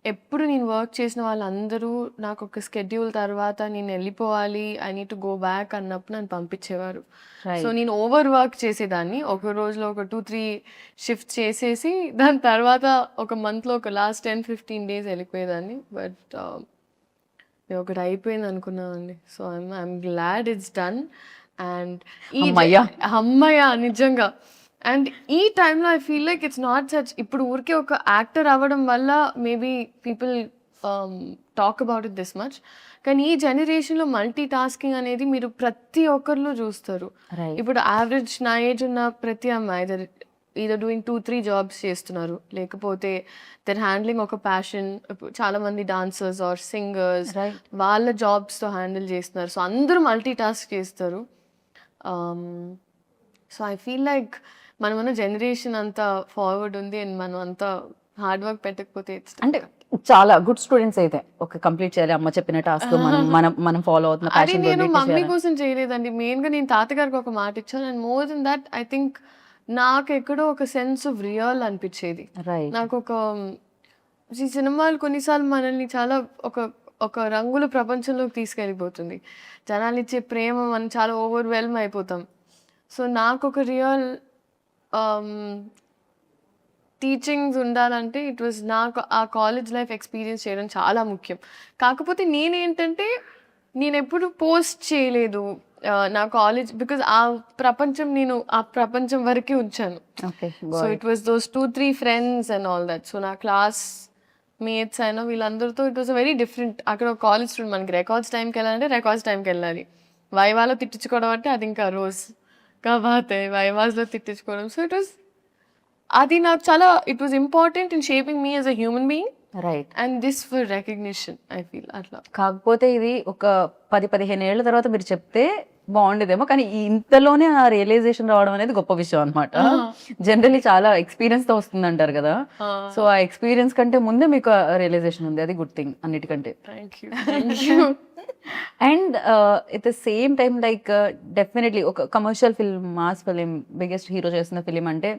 ఎప్పుడు నేను వర్క్ చేసిన వాళ్ళందరూ నాకు ఒక స్కెడ్యూల్ తర్వాత నేను వెళ్ళిపోవాలి, I need to go back అన్నప్పుడు నన్ను పంపించేవారు. సో నేను ఓవర్ వర్క్ చేసేదాన్ని. ఒక రోజులో ఒక 2-3 షిఫ్ట్ చేసేసి దాని తర్వాత ఒక మంత్లో ఒక లాస్ట్ 10-15 డేస్ వెళ్ళిపోయేదాన్ని. బట్ ఒకటి అయిపోయింది అనుకున్నానండి. So I'm glad it's done. And అమ్మయ్య నిజంగా. అండ్ ఈ టైంలో I feel like it's not such, ఇప్పుడు ఊరికే ఒక యాక్టర్ అవ్వడం వల్ల maybe people talk about it this much. కానీ ఈ జనరేషన్లో మల్టీ టాస్కింగ్ అనేది మీరు ప్రతి ఒక్కరిలో చూస్తారు. ఇప్పుడు యావరేజ్ నా ఏజ్ ఉన్న ప్రతి అమ్మాయి ఈదర్ డూయింగ్ 2-3 జాబ్స్ చేస్తున్నారు, లేకపోతే దర్ హ్యాండ్లింగ్ ఒక ప్యాషన్. చాలా మంది డాన్సర్స్ ఆర్ సింగర్స్ వాళ్ళ జాబ్స్తో హ్యాండిల్ చేస్తున్నారు. సో అందరూ మల్టీ టాస్క్ చేస్తారు. సో ఐ ఫీల్ లైక్ మనమన్న జనరేషన్ అంతా ఫార్వర్డ్ ఉంది అండ్ మనం అంతా హార్డ్ వర్క్ పెట్టకపోతే అంటే చాలా గుడ్ స్టూడెంట్స్ అయితే ఒక కంప్లీట్ చేయాలి అమ్మ చెప్పిన టాస్క్ మనం ఫాలో అవుతున్న అది నేను మమ్మీ కోసం చేయలేదండి. మెయిన్గా నేను తాతగారికి ఒక మాట ఇచ్చాను. And more than that I think నాకు ఎక్కడో ఒక సెన్స్ ఆఫ్ రియల్ అనిపించేది. నాకు ఒక ఈ సినిమాలు కొన్నిసార్లు మనల్ని చాలా ఒక రంగుల ప్రపంచంలోకి తీసుకెళ్ళిపోతుంది. జనాలు ఇచ్చే ప్రేమ మనం చాలా ఓవర్వెల్మ్ అయిపోతాం. సో నాకు ఒక రియల్ టీచింగ్స్ ఉండాలంటే ఇట్ వాజ్ నాకు ఆ కాలేజ్ లైఫ్ ఎక్స్పీరియన్స్ చేయడం చాలా ముఖ్యం. కాకపోతే నేనేంటంటే నేను ఎప్పుడు పోస్ట్ చేయలేదు నా కాలేజ్, బికాజ్ ఆ ప్రపంచం వరకే ఉంచాను. So it was those 2-3 friends and all that. So నా క్లాస్ మేట్స్ అయినా వీళ్ళందరితో ఇట్ వాజ్ వెరీ డిఫరెంట్. అక్కడ ఒక కాలేజ్ స్టూడెంట్, మనకి రికార్డ్స్ టైంకి వెళ్ళాలంటే రికార్డ్స్ టైంకి వెళ్ళాలి. వైవాలో తిట్టించుకోవడం అంటే అది ఇంకా రోజు కాబట్టి వైవాస్లో తిట్టించుకోవడం. సో అది నాకు చాలా it was important in shaping me as a human being. Right. And this for recognition I feel అట్లా. కాకపోతే ఇది ఒక 10-15 ఏళ్ల తర్వాత మీరు చెప్తే బాగుండేదేమో, కానీ ఇంతలోనే ఆ రియలైజేషన్ రావడం అనేది గొప్ప విషయం అనమాట. జనరల్లీ చాలా ఎక్స్పీరియన్స్ తో వస్తుంది అంటారు కదా. సో ఆ ఎక్స్పీరియన్స్ కంటే ముందే మీకు రియలైజేషన్ ఉంది, అది గుడ్ థింగ్ అన్నిటికంటే. And at the same time like definitely ఒక commercial film, mass film, biggest hero చేస్తున్న ఫిలిం అంటే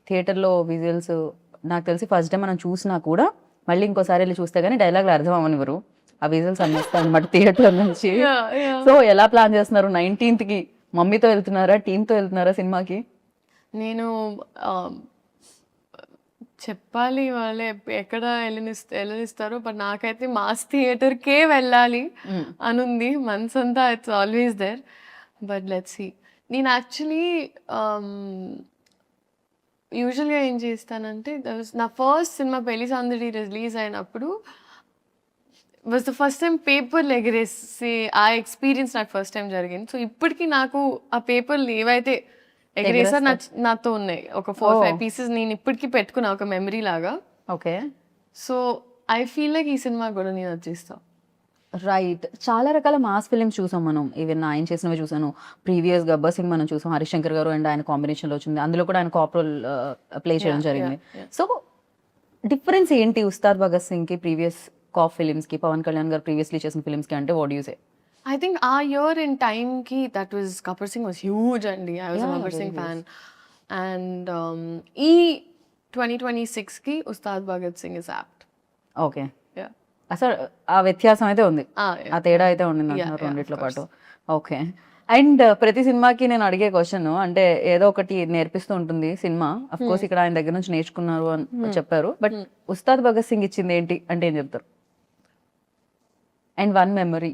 థియేటర్లో విజువల్స్ నాకు తెలిసి ఫస్ట్ టైం మనం చూసినా కూడా మళ్ళీ ఇంకోసారి వెళ్ళి చూస్తే కానీ డైలాగ్లు అర్థం అవ్వనివ్వరు. ఆ విజువల్స్ అమ్మేస్తాయి అనమాట థియేటర్ నుంచి. సో ఎలా ప్లాన్ చేస్తున్నారు? 19th మమ్మీతో వెళ్తున్నారా, టీంతో వెళ్తున్నారా సినిమాకి? నేను చెప్పాలి వాళ్ళే ఎక్కడ వెళ్ళనిస్తారో, బట్ నాకైతే మాస్ థియేటర్కే వెళ్ళాలి అని ఉంది మనసంతా. It's always there. But let's see. నేను యాక్చువల్లీ యూజువల్గా ఏం చేస్తానంటే, నా ఫస్ట్ సినిమా పెళ్లి సందడి రిలీజ్ అయినప్పుడు వాజ్ ద ఫస్ట్ టైం పేపర్లు ఎగరేసి ఆ ఎక్స్పీరియన్స్ నాకు ఫస్ట్ టైం జరిగింది. సో ఇప్పటికీ నాకు ఆ పేపర్లు ఏవైతే ఎగరేసారు నాతో ఉన్నాయి ఒక 4-5 పీసెస్. నేను ఇప్పటికీ పెట్టుకున్నా ఒక మెమరీ లాగా. Okay. So I feel like ఈ సినిమా కూడా నేను వచ్చేస్తా. రైట్. చాలా రకాల మాస్ ఫిలిమ్స్ చూసాం మనం. ఈవెన్ ఆయన చేసినవి చూసాను. ప్రీవియస్ గబ్బర్ సింగ్ మనం చూసాం, హరిశంకర్ గారు అండ్ ఆయన కాంబినేషన్లో వచ్చింది. అందులో కూడా ఆయన కాప్ రోల్ ప్లే చేయడం జరిగింది. సో డిఫరెన్స్ ఏంటి ఉస్తాద్ భగత్ సింగ్కి ప్రీవియస్ కాప్ ఫిలిమ్స్కి, పవన్ కళ్యాణ్ గారు ప్రీవియస్లీ చేసిన ఫిలిమ్స్కి అంటే what you say? I think our year in time ki that was Gabbar Singh was huge andi. I was a Gabbar Singh fan. And 2026 ki Ustad Bhagat Singh is apt. Okay. Yeah. అసలు ఆ వ్యత్యాసం అయితే ఉంది, ఆ తేడా అయితే ఉండింది అంటున్నారు రెండిట్లో పాటు. ఓకే. అండ్ ప్రతి సినిమాకి నేను అడిగే క్వశ్చన్, అంటే ఏదో ఒకటి నేర్పిస్తూ ఉంటుంది సినిమా. అఫ్ కోర్స్ ఇక్కడ ఆయన దగ్గర నుంచి నేర్చుకున్నారు అని చెప్పారు, బట్ ఉస్తాద్ భగత్ సింగ్ ఇచ్చింది ఏంటి అంటే ఏం చెప్తారు? And one memory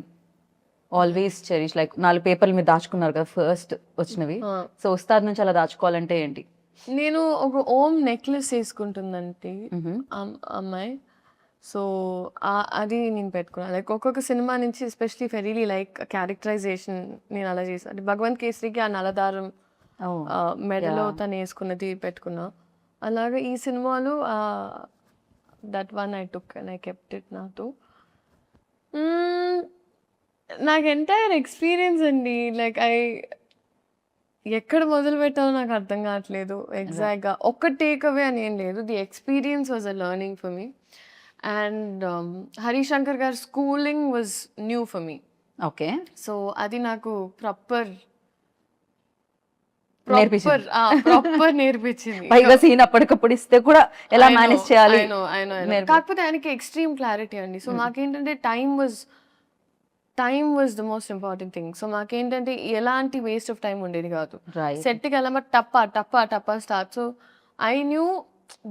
always cherish, like 4 పేపర్లు మీరు దాచుకున్నారు కదా ఫస్ట్ వచ్చినవి. సో ఉస్తాద్ నుంచి అలా దాచుకోవాలంటే ఏంటి? నేను ఒక ఓం నెక్లెస్ వేసుకుంటుందంటే అమ్మాయి. సో అది నేను పెట్టుకున్నాను. లైక్ ఒక్కొక్క సినిమా నుంచి ఎస్పెషలీ ఫెరీలీ లైక్ క్యారెక్టరైజేషన్ నేను అలా చేశాను. భగవంత్ కేసరికి ఆ నలదారం మెడలో తను వేసుకున్నది పెట్టుకున్నా. అలాగా ఈ సినిమాలో that one I took and I kept it నాతో. నాకు ఎంటైర్ ఎక్స్పీరియన్స్ అండి. లైక్ ఎక్కడ మొదలు పెట్టాలో నాకు అర్థం కావట్లేదు ఎగ్జాక్ట్గా. ఒక్క టేక్ అవే అని ఏం లేదు. The experience was a learning for me. And Harishankar గారి schooling was new for me. Okay, so అది నాకు ప్రాపర్ నేర్పించింది. ప్రాపర్ నేర్పించింది. పైగా సీన్ అప్పటికప్పుడు ఇస్తే కూడా ఎలా I know, మేనేజ్ చేయాలి. I know. నేర్పి- కాకపోతే ఆయనకి ఎక్స్ట్రీమ్ క్లారిటీ అండి. సో నాకేంటంటే time was the most important thing. So మాకేంటంటే ఎలాంటి వేస్ట్ ఆఫ్ టైం ఉండేది కాదు. Right. సెట్కి వెళ్ళామా టప్ప start. So I knew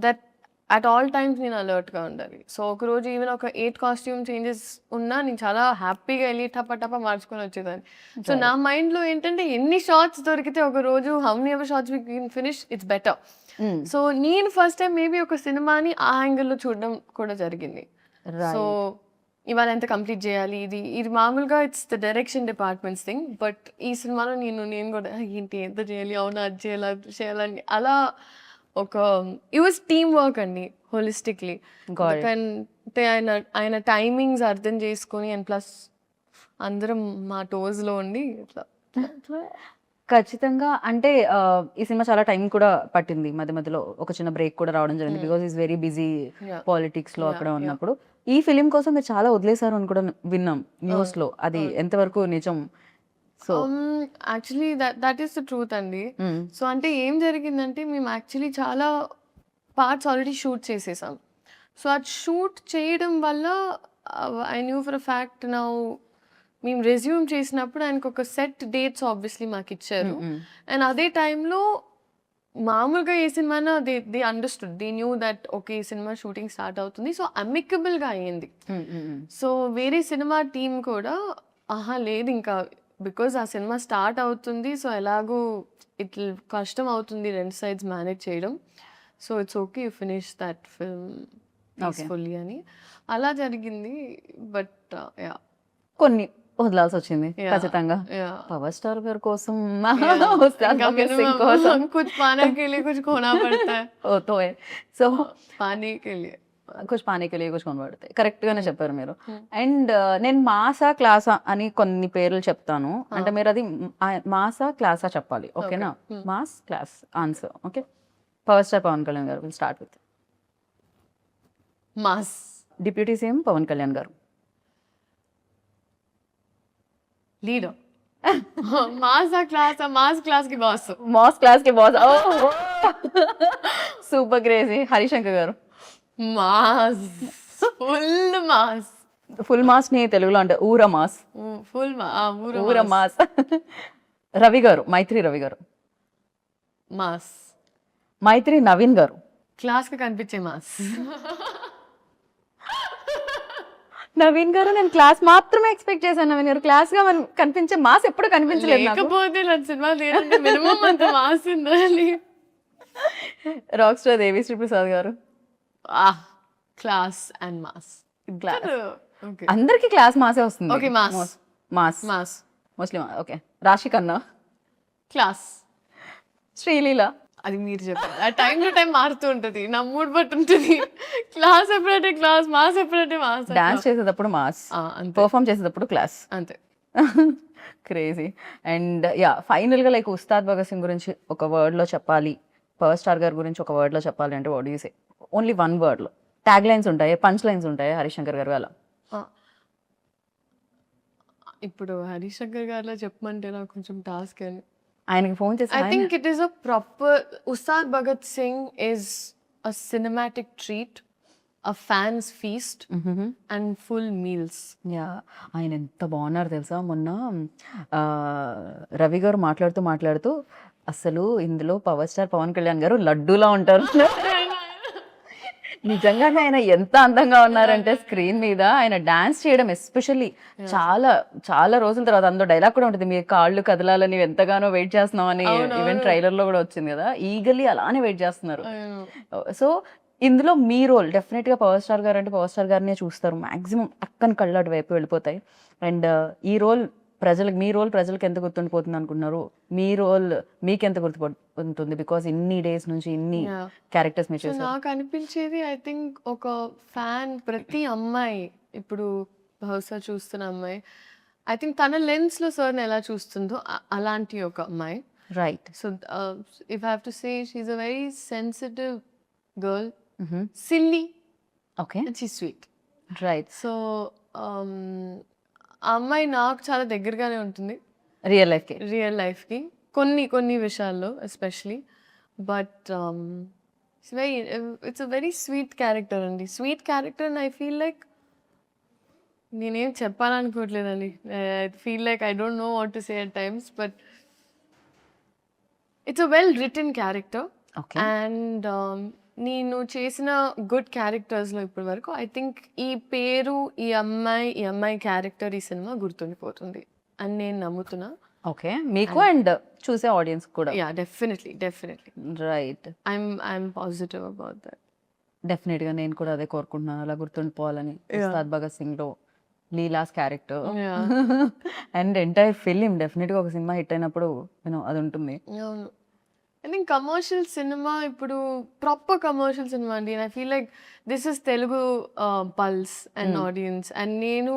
that at all times నేను అలర్ట్గా ఉండాలి. సో ఒకరోజు ఈవెన్ ఒక 8 కాస్ట్యూమ్ చేంజెస్ ఉన్నా నేను చాలా హ్యాపీగా వెళ్ళి టప్ప మార్చుకొని వచ్చేదాన్ని. సో నా మైండ్లో ఏంటంటే ఎన్ని షార్ట్స్ దొరికితే ఒక రోజు how many ever shorts we can finish it's better. So నేను ఫస్ట్ టైం మేబీ ఒక సినిమాని ఆ యాంగిల్లో చూడడం కూడా జరిగింది. సో ఇవాళ ఎంత కంప్లీట్ చేయాలి, ఇది మామూలుగా it's the direction departments thing. But ఈ సినిమాలో నేను కూడా ఏంటి ఎంత చేయాలి, అవునా అది చేయాలని అలా ఒక ఇట్ వాజ్ టీమ్ వర్క్ అండి హోలిస్టిక్లీ. ఎందుకంటే ఆయన టైమింగ్స్ అర్థం చేసుకొని అండ్ ప్లస్ అందరం మా టోస్లో ఉండి ఇట్లా ఖచ్చితంగా. అంటే ఈ సినిమా చాలా టైం కూడా పట్టింది. మధ్యలో ఒక చిన్న బ్రేక్ కూడా రావడం జరిగింది. Because is very busy politics లో అక్కడ ఉన్నప్పుడు. ఈ ఫిలిం కోసం మీరు చాలా వదిలేశారు అని కూడా విన్నాం న్యూస్ లో. అది ఎంతవరకు నిజం? So actually that is the truth అండి. సో అంటే ఏం జరిగిందంటే మేము యాక్చువల్లీ చాలా పార్ట్స్ ఆల్రెడీ షూట్ చేసేసాం. సో అది షూట్ చేయడం వల్ల I knew for a fact now మేము రెజ్యూమ్ చేసినప్పుడు ఆయనకు ఒక సెట్ డేట్స్ ఆబ్వియస్లీ మాకు ఇచ్చారు. అండ్ అదే టైంలో మామూలుగా ఏ సినిమానో they understood, they knew that okay ఈ సినిమా షూటింగ్ స్టార్ట్ అవుతుంది. సో అమికబుల్గా అయ్యింది. సో వేరే సినిమా టీం కూడా లేదు ఇంకా బికాజ్ ఆ సినిమా స్టార్ట్ అవుతుంది, సో ఎలాగో ఇట్లా కష్టం అవుతుంది 2 sides మేనేజ్ చేయడం. So it's okay you finish that film peacefully అని అలా జరిగింది. బట్ కొన్ని వదలాల్సి వచ్చింది ఖచ్చితంగా. పవర్ స్టార్ గారి కోసం ఉస్తాద్ భగత్ సింగ్ కోసం कुछ पाने के लिए कुछ खोना पड़ता है. तो है. సో पाने के लिए కుछ పానీ కే లియే కుछ खोना पड़ता है. కరెక్ట్ గానే చెప్పారు మీరు. అండ్ నేను మాసా క్లాసా అని కొన్ని పేర్లు చెప్తాను, అంటే మీరు అది మాసా క్లాసా చెప్పాలి. ఓకేనా? Mass class answer. Okay, power star Pawan Kalyan గారు. Will start with mass. Deputy CM Pawan Kalyan గారు. లీడర్. మాస్ క్లాస్ కి బాస్. మాస్ క్లాస్ కి బాస్. Super crazy. హరిశంకర్ గారు. మాస్, ఫుల్ మాస్ ని తెలుగులో అంటే ఊర మాస్. ఊర మాస్. రవి గారు. మైత్రి రవి గారు. మాస్. మైత్రి నవీన్ గారు. క్లాస్ కి కనిపించే మాస్. నవీన్ గారు నేను క్లాస్ మాత్రమే ఎక్స్పెక్ట్ చేశాను. నవీన్ గారు క్లాస్ గా కనిపించే మాస్ ఎప్పుడు కనిపించలేదు. లేకపోతే సినిమా మినిమం అంత మాస్ ఉండాలి. రాక్ స్టార్ దేవిశ్రీ ప్రసాద్ గారు. Class and mass. క్లాస్ అందరికి క్లాస్ మాసే వస్తుంది. Okay, mass. Mass mostly. Okay, రాశి ఖన్నా. క్లాస్. శ్రీలీల. అది మీరు చెప్పారు. ఆ టైం టు టైం మారుతూ ఉంటుంది, నా మూడ్ బట్టి ఉంటుంది. క్లాస్ ఎప్పుడంటే క్లాస్, మాస్ ఎప్పుడంటే మాస్. డాన్స్ చేసేటప్పుడు మాస్, పర్ఫామ్ చేసేటప్పుడు క్లాస్. అంతే. క్రేజీ. అండ్ ఫైనల్ గా లైక్ ఉస్తాద్ భగత్ సింగ్ గురించి ఒక వర్డ్ లో చెప్పాలి, పవర్ స్టార్ గారి గురించి ఒక వర్డ్ లో చెప్పాలి అంటే what you say? Only one word లో. ట్యాగ్ లైన్స్ ఉంటాయి, పంచ్ లైన్స్ ఉంటాయి హరిశంకర్ గారు అలా. ఇప్పుడు హరిశంకర్ గారిలో చెప్పమంటే నాకు కొంచెం టాస్క్ అని. ఆయనకి ఫోన్ చేసి I think it is a proper Ustad Bhagat Singh is a cinematic treat, a fan's feast and full meals. ఆయన ఎంత బాగున్నారు తెలుసా? మొన్న రవి గారు మాట్లాడుతూ అసలు ఇందులో పవర్ స్టార్ పవన్ కళ్యాణ్ గారు లడ్డూలా ఉంటారు. నిజంగానే ఆయన ఎంత అందంగా ఉన్నారంటే స్క్రీన్ మీద ఆయన డాన్స్ చేయడం ఎస్పెషల్లీ చాలా చాలా రోజుల తర్వాత. అందులో డైలాగ్ కూడా ఉంటుంది, మీ కాళ్ళు కదలాలని ఎంతగానో వెయిట్ చేస్తున్నాం అని. ఈవెన్ ట్రైలర్ లో కూడా వచ్చింది కదా, ఈగల్లీ అలానే వెయిట్ చేస్తున్నారు. సో ఇందులో మీ రోల్ డెఫినెట్ గా పవర్ స్టార్ గారు అంటే పవర్ స్టార్ గారినే చూస్తారు మాక్సిమం. అక్కని కళ్ళు అటు వైపు వెళ్ళిపోతాయి. అండ్ ఈ రోల్ ప్రజలకు మీ రోల్ ప్రజలకు ఎంత గుర్తుండిపోతుంది అనుకుంటున్నారు? మీ రోల్ మీకు ఎంత గుర్తుపడుతుంది? బికాస్ ఇన్ని డేస్ నుంచి ఇన్ని Yeah. క్యారెక్టర్స్ మీరు సో చేశారు. నాకు అనిపించేది ఐ థింక్ ఒక ఫ్యాన్ ప్రతి అమ్మాయి ఇప్పుడు బహుశా చూస్తున్న అమ్మాయి ఐ థింక్ తన లెన్స్లో సార్ని ఎలా చూస్తుందో అలాంటి ఒక అమ్మాయి. Right. So if I have to say she's a very sensitive girl, silly okay. And she sweet. Right. So ఆ అమ్మాయి నాకు చాలా దగ్గరగానే ఉంటుంది రియల్ లైఫ్కి. రియల్ లైఫ్కి కొన్ని విషయాల్లో especially. But it's a very sweet character అండి. Sweet character and I feel like నేనేం చెప్పాలనుకోవట్లేదండి. I feel like I don't know what to say at times, but it's a well written character. Okay. And నేను చేసిన good క్యారెక్టర్స్లో ఇప్పటి వరకు I think ఈ పేరు, ఈ అమ్మాయి క్యారెక్టర్ ఈ సినిమా గుర్తుండిపోతుంది అని నేను నమ్ముతున్నా. ఓకే. మీకు అండ్ చూసే ఆడియన్స్ కూడా. Yeah, definitely. Right. I'm positive about that. డెఫినెట్గా నేను కూడా అదే కోరుకుంటున్నాను, అలా గుర్తుండిపోవాలని. ఉస్తాద్ భగత్ సింగ్లో Leela's character and entire film డెఫినెట్గా ఒక సినిమా హిట్ అయినప్పుడు అది ఉంటుంది. అవును. ఐ థింక్ కమర్షియల్ సినిమా ఇప్పుడు ప్రాపర్ కమర్షియల్ సినిమా అండి. And I feel like this is Telugu pulse and audience. And నేను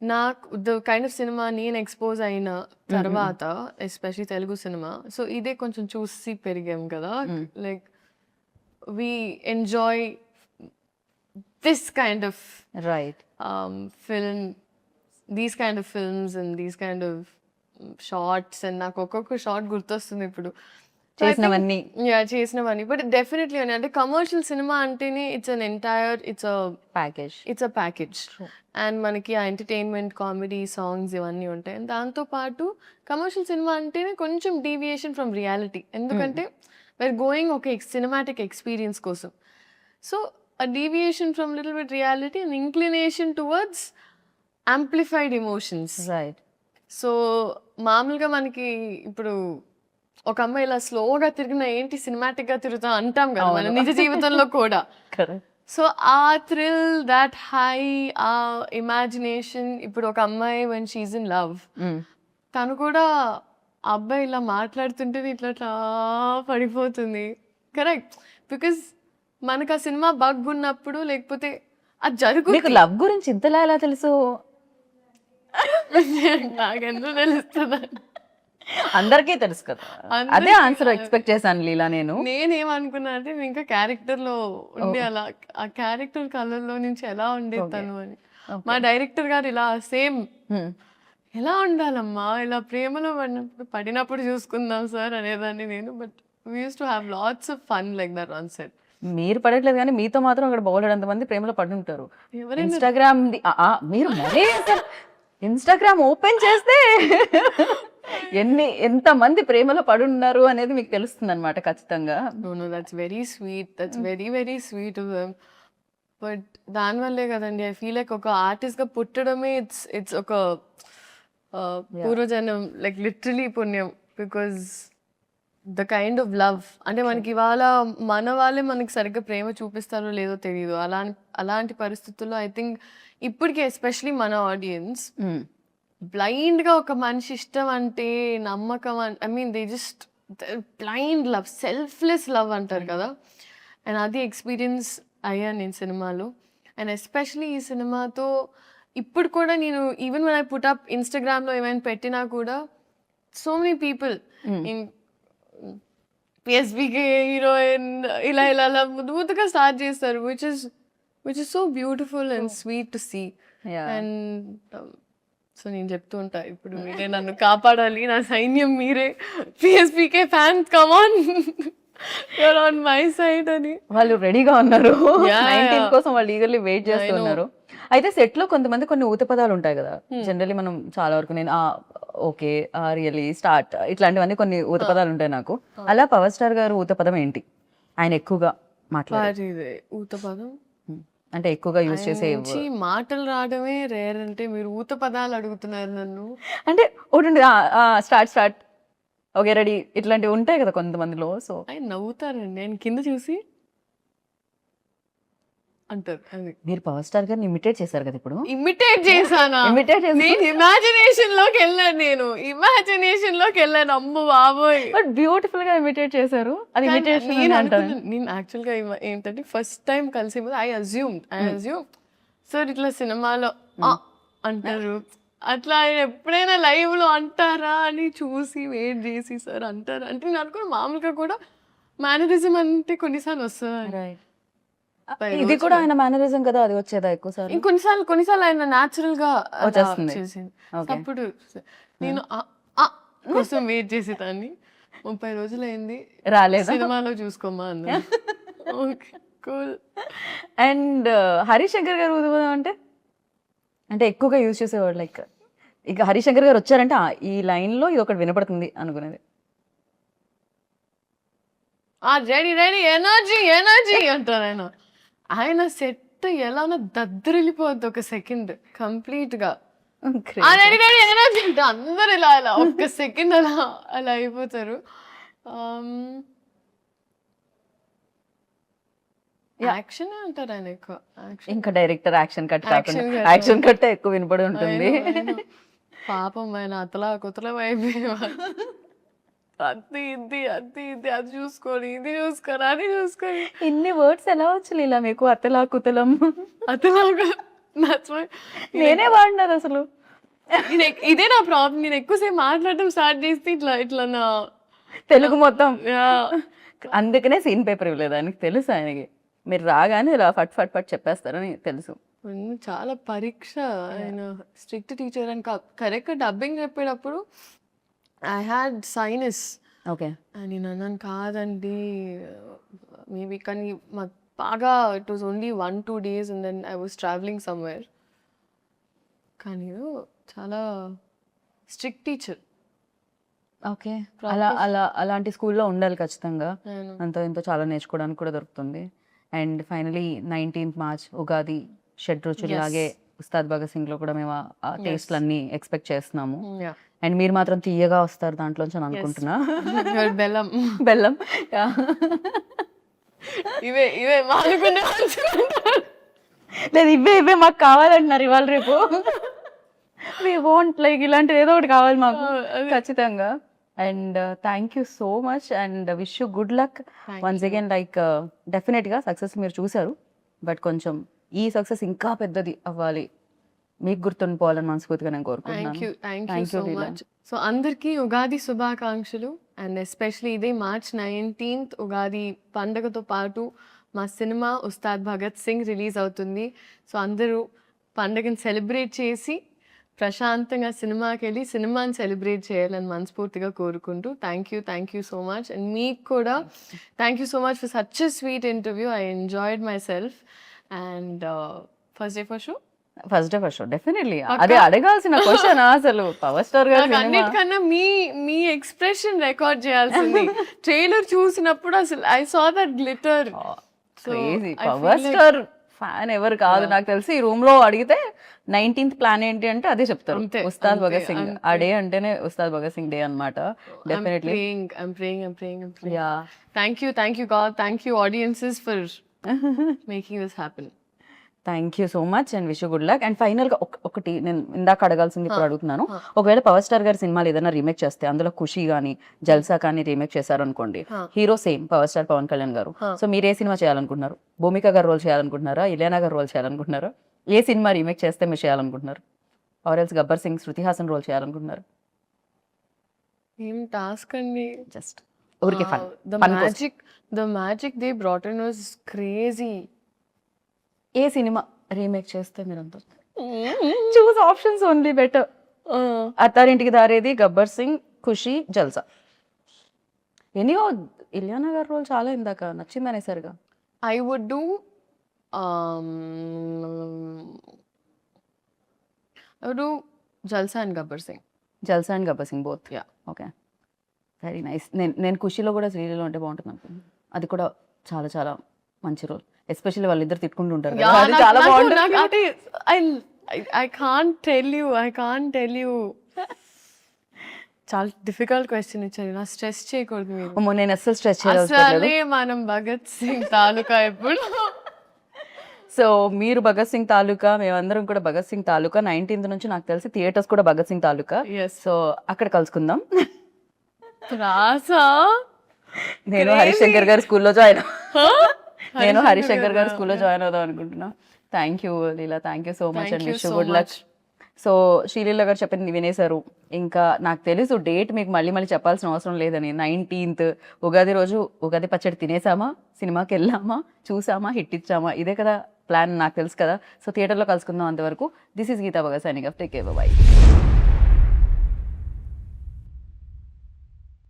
నాకు ద కైండ్ ఆఫ్ సినిమా నేను ఎక్స్పోజ్ అయిన తర్వాత ఎస్పెషలీ తెలుగు సినిమా, సో ఇదే కొంచెం చూసి పెరిగాం కదా. Like we enjoy this kind of right. film, these kind of films and these kind of shorts. And నాకు ఒక్కొక్క షార్ట్ గుర్తొస్తుంది ఇప్పుడు చేసినవన్నీ. చేసినవన్నీ. బట్ డెఫినెట్లీ అని అంటే కమర్షియల్ సినిమా అంటేనే ఇట్స్ అ ప్యాకేజ్. అండ్ మనకి ఆ ఎంటర్టైన్మెంట్, కామెడీ, సాంగ్స్ ఇవన్నీ ఉంటాయి. అండ్ దాంతోపాటు కమర్షియల్ సినిమా అంటేనే కొంచెం డీవియేషన్ ఫ్రమ్ రియాలిటీ. ఎందుకంటే we're గోయింగ్ ఒక సినిమాటిక్ ఎక్స్పీరియన్స్ కోసం. So a deviation from little bit reality and inclination towards amplified emotions. Right. So మామూలుగా మనకి ఇప్పుడు ఒక అమ్మాయి ఇలా స్లోగా తిరిగినా ఏంటి సినిమాటిక్గా తిరుగుతాం అంటాం కదా మన నిజ జీవితంలో కూడా. కరెక్ట్. సో ఆ థ్రిల్, దాట్ హై, ఆ ఇమాజినేషన్. ఇప్పుడు ఒక అమ్మాయి వెన్ షీఈ్ ఇన్ లవ్, తను కూడా ఆ అబ్బాయి ఇలా మాట్లాడుతుంటే ఇట్లా పడిపోతుంది. కరెక్ట్. బికాస్ మనకు ఆ సినిమా బగ్ ఉన్నప్పుడు లేకపోతే అది జరుగుతుంది. మీకు లవ్ గురించి ఇంతలా ఎలా తెలుసు? నాకెందుకు తెలుస్తుంది? అందరికీ తెలుసు కదా. అదే ఆన్సర్ ఎక్స్పెక్ట్ చేశాను లీలా. నేనేమనుకున్నా అంటే ఇంకా క్యారెక్టర్ లో ఉండి అలా ఆ క్యారెక్టర్ కలర్లో నుంచి ఎలా ఉండేది తను అని. మా డైరెక్టర్ గారు ఇలా సేమ్ ఎలా ఉండాలమ్మా, ఇలా ప్రేమలో పడినప్పుడు చూసుకుందాం సార్ అనేదాన్ని నేను. But we use to have lots of fun like that on set. మీరు పడట్లేదు కానీ మీతో మాత్రం అక్కడ బౌలెడంత మంది ప్రేమలో పడి ఉంటారు. ఇన్స్టాగ్రామ్ మీరు మరీ ఇన్స్టాగ్రామ్ ఓపెన్ చేస్తే ఎంతమంది ప్రేమలో పడి ఉన్నారు అనేది మీకు తెలుస్తుంది అనమాట ఖచ్చితంగా. No that's very sweet. That's very sweet of them. But దానివల్లే కదండి ఐ ఫీల్ లైక్ ఒక ఆర్టిస్ట్గా పుట్టడమే ఇట్స్ ఒక పూర్వజన్మ, లైక్ లిటరలీ పుణ్యం. Because the kind of love అంటే మనకి ఇవాళ మన వాళ్ళే మనకి సరిగ్గా ప్రేమ చూపిస్తారో లేదో తెలియదు. అలాంటి పరిస్థితుల్లో ఐ థింక్ ఇప్పటికీ ఎస్పెషలీ మన ఆడియన్స్ బ్లైండ్గా ఒక మనిషి ఇష్టం అంటే నమ్మకం, I mean they just blind love, selfless love అంటారు కదా. అండ్ అది ఎక్స్పీరియన్స్ అయ్యాను నేను సినిమాలో. అండ్ ఎస్పెషలీ ఈ సినిమాతో ఇప్పుడు కూడా నేను even when I put up ఇన్స్టాగ్రామ్లో ఏమైనా పెట్టినా కూడా so many people in PSBK heroine ఇలా ముద్దుగా స్టార్ట్ చేస్తారు, which is so beautiful and sweet to see. And so నేను చెప్తూ ఉంటా ఇప్పుడు మీరే నన్ను కాపాడాలి, నా సైన్యం మీరే, PSBK fans come on, you're on my side అని. వాళ్ళు రెడీగా ఉన్నారు 19 కోసం, వాళ్ళు ఈగర్లీ వెయిట్ చేస్తున్నారు. అయితే సెట్ లో కొంతమంది కొన్ని ఊత పదాలు ఉంటాయి కదా జనరల్లీ, మనం చాలా వరకు నేను ఓకే రియలీ స్టార్ట్ ఇట్లాంటివన్నీ కొన్ని ఊత పదాలు ఉంటాయి నాకు. అలా పవర్ స్టార్ గారు ఊత పదం ఏంటి ఆయన ఎక్కువగా మాట్లాడే ఊత పదం అంటే ఎక్కువగా యూజ్ చేసే మాటలు రావడమే రేర్. అంటే మీరు ఊత పదాలు అడుగుతున్నారు నన్ను అంటే ఒకటి స్టార్ట్ ఓకే రెడీ ఇట్లాంటివి ఉంటాయి కదా కొంతమందిలో. సో ఆయన నవ్వుతారండి, నేను కింద చూసి అంటారు. అది మీరు పవర్ స్టార్ గారిని ఇమిటేట్ చేశారు కదా ఇప్పుడు. ఇమిటేట్ చేశానా? ఇమిటేట్ చేసి నేను ఇమాజినేషన్ లోకి వెళ్ళాను. అమ్మ బాబోయ్! బట్ బ్యూటిఫుల్ గా ఇమిటేట్ చేశారు. అది ఇమిటేషన్ అంటారు. నేను యాక్చువల్ గా ఏంటంటే ఫస్ట్ టైం కలిసి ఐ అజ్యూమ్ సార్ ఇట్లా సినిమాలో అంటారు, అట్లా ఆయన ఎప్పుడైనా లైవ్ లో అంటారా అని చూసి వెయిట్ చేసి సార్ అంటారా అంటే నేను అనుకున్న మామూలుగా కూడా మేనరిజం అంటే కొన్నిసార్లు వస్తుంది. రైట్. ఇది కూడా ఆయన మేనరిజం కదా, అది వచ్చేదా ఎక్కువ సార్? కొన్నిసార్లు ఆయన న్యాచురల్ గా వచ్చేస్తుంది. చేసింది. Okay. అప్పుడు నేను కోసం వెయిట్ చేసేదాన్ని. 30 రోజులైంది రాలేదా? సినిమాలో చూసుకోమా అన్న. Okay cool. అండ్ హరిశంకర్ గారు ఊదుబోదాం అంటే ఎక్కువగా యూజ్ చేసేవాడు. లైక్ ఇక హరిశంకర్ గారు వచ్చారంటే ఈ లైన్ లో ఇది ఒకటి వినపడుతుంది అనుకునేది. రెడీ రెడీ ఎనర్జీ అంటారు ఆయన. ఆయన సెట్ ఎలా దద్దరిల్లిపోద్ది ఒక సెకండ్ కంప్లీట్ గా. రెడీ రెడీ ఎనర్జీ అంటే అందరు ఇలా ఒక్క సెకండ్ అలా అయిపోతారు. యాక్షన్ అంటారు ఆయన ఎక్కువ. ఇంకా డైరెక్టర్ యాక్షన్ కట్ కాకుండా Action cut. యాక్షన్ కట్ ఎక్కువ వినపడి ఉంటుంది. పాపం ఆయన అతలా కుతలం అయిపోయేవారు. అది ఇది అది చూసుకొని ఇది చూసుకొని అది చూసుకొని ఇన్ని వర్డ్స్ ఎలా వచ్చు ఇలా మీకు? అతలా కుతలం అతలాగా నేనే వాడినారు అసలు. ఇదే నా ప్రాబ్లం. నేను ఎక్కువసేపు మాట్లాడటం స్టార్ట్ చేస్తే ఇట్లా నా తెలుగు మొత్తం. అందుకనే సీన్ పేపర్ ఇవ్వలేదు ఆయనకి తెలుసు. ఆయనకి మీరు రాగానే ఇలా ఫట్ ఫట్ ఫట్ చెప్పేస్తారని తెలుసు. చాలా పరీక్ష. ఆయన స్ట్రిక్ట్ టీచర్ అని కరెక్ట్ డబ్బింగ్ చెప్పేటప్పుడు ఐ హ్యాడ్ సైనస్. ఓకే. నేను అన్నాను కాదండి మేబీ, కానీ మాకు బాగా it was only 1-2 days and then I was travelling somewhere. కానీ చాలా స్ట్రిక్ట్ టీచర్. ఓకే. అలాంటి స్కూల్లో ఉండాలి ఖచ్చితంగా. అంతో ఇంతో చాలా నేర్చుకోవడానికి కూడా దొరుకుతుంది. And finally 19th March Ugadi షడ్ రుచుల్లాగే ఉస్తాద్ భగత్ సింగ్ లో కూడా మేము ఆ టేస్ట్లన్నీ ఎక్స్పెక్ట్ చేస్తున్నాము. అండ్ మీరు మాత్రం తీయగా వస్తారు దాంట్లోంచి అని అనుకుంటున్నా. బెల్లం ఇవే లేదు, ఇవే మాకు కావాలంటున్నారు ఇవాళ రేపు. వి వాంట్ లైక్ ఇలాంటిది ఏదో ఒకటి కావాలి మాకు ఖచ్చితంగా. And thank you so much and wish you good luck once again. Like డెఫినెట్గా సక్సెస్ మీరు చూసారు, బట్ కొంచెం ఈ సక్సెస్ ఇంకా పెద్దది అవ్వాలి, మీకు గుర్తుండిపోవాలని మనస్ఫూర్తిగా నేను కోరుకుంటున్నాను. Thank you so much. So అందరికీ ఉగాది శుభాకాంక్షలు. అండ్ ఎస్పెషలీ ఇదే March 19th ఉగాది పండగతో పాటు మా సినిమా ఉస్తాద్ భగత్ సింగ్ రిలీజ్ అవుతుంది. సో అందరూ పండగని సెలబ్రేట్ చేసి ప్రశాంతంగా సినిమాకి వెళ్ళి సినిమాని సెలబ్రేట్ చేయాలని మనస్ఫూర్తిగా కోరుకుంటూ thank you so much. And మీకు కూడా thank you so much for such a sweet interview. I enjoyed my self. And first day for show definitely అదే అడగాల్సిన క్వశ్చన్ అసలు. పవర్ స్టార్ గారు అన్నిటికన్నా మీ ఎక్స్ప్రెషన్ రికార్డ్ చేయాల్సింది. ట్రైలర్ చూసినప్పుడు అసలు I saw that glitter. Crazy. Power star fan ఎవరు కాదు నాకు తెలిసి. ఈ రూమ్ లో అడిగితే 19th ప్లాన్ ఏంటి అంటే అదే చెప్తారు, ఉస్తాద్ భగత్ సింగ్. ఆ డే అంటేనే ఉస్తాద్ భగత్ సింగ్ డే అన్నమాట. Definitely. I'm praying. Yeah. Thank you God. Thank you audiences for making this happen. Thank you so much and wish you good luck. And final గా ఒకటి నేను ఇందాక అడగాల్సింది ఇప్పుడు అడుగుతున్నాను. ఒకవేళ పవర్ స్టార్ గారి సినిమాలు ఏదైనా రీమేక్ చేస్తే, అందులో ఖుషి కానీ జల్సా కానీ రీమేక్ చేశారు అనుకోండి, hero same power star Pawan Kalyan గారు. సో మీరు ఏ సినిమా చేయాలనుకుంటున్నారు? భూమిక గారు రోల్ చేయాలనుకుంటున్నారా? ఇలియానా గారు రోల్ చేయాలనుకుంటున్నారా? ఏ సినిమా రీమేక్ చేస్తే మీరు చేయాలనుకుంటున్నారు? Or else Gabbar Singh, Shruti Haasan role చేయాలనుకుంటున్నారు? ఏం టాస్క్ అండి. జస్ట్ ఊరికే fun. The magic they brought in was crazy. ఏ సినిమా రీమేక్ చేస్తే మీరు అంత choose options only better. Attarintiki Daredi, Gabbar Singh, ఖుషి, జల్సా. ఎనీయో ఇలియానా గారి రోల్ చాలా ఇందాక నచ్చింది అనేసరిగా. I would do Jalsa and Gabbar Singh. Jalsa and Gabbar Singh both. Yeah. Okay, very nice. నేను ఖుషిలో కూడా శ్రీలీలో ఉంటే బాగుంటుంది అనుకుంటున్నాను. అది కూడా చాలా చాలా మంచి రోల్. ఎస్పెషల్లీ వాళ్ళిద్దరు తిట్టుకుంటూ ఉంటారు కదా, అది చాలా బాగుంటుంది. I can't tell you. చాలా డిఫికల్ట్ క్వశ్చన్ ఇచ్చారు. నా స్ట్రెస్ చేయకూడదు మీరు. అమ్మో, నేను అస్సలు స్ట్రెస్ చేయలేదు. అసలే మనం భగత్ సింగ్ తాలూకా ఎప్పుడు. సో మీరు భగత్ సింగ్ తాలూకా, మేమందరం కూడా భగత్ సింగ్ తాలూకా. 19th నుంచి నాకు తెలిసి థియేటర్స్ కూడా భగత్ సింగ్ తాలూకా. ఎస్ సో అక్కడ కలుసుకుందాం. రాసా నేను హరిశంకర్ గారి స్కూల్లో జాయిన్ నేను హరిశంకర్ గారి స్కూల్లో జాయిన్ అవుదాం అనుకుంటున్నా. Thank you Leela, thank you so much and wish good luck. So Sreeleela గారు చెప్పింది వినేశారు. ఇంకా నాకు తెలుసు డేట్ మీకు మళ్ళీ మళ్ళీ చెప్పాల్సిన అవసరం లేదని. 19th ఉగాది రోజు ఉగాది పచ్చడి తినేసామా, సినిమాకి వెళ్ళామా, చూసామా, హిట్ ఇచ్చామా, ఇదే కదా ప్లాన్, నాకు తెలుసు కదా. సో థియేటర్లో కలుసుకుందాం. అంతవరకు this is Geeta Bhagat signing off. Take care, by.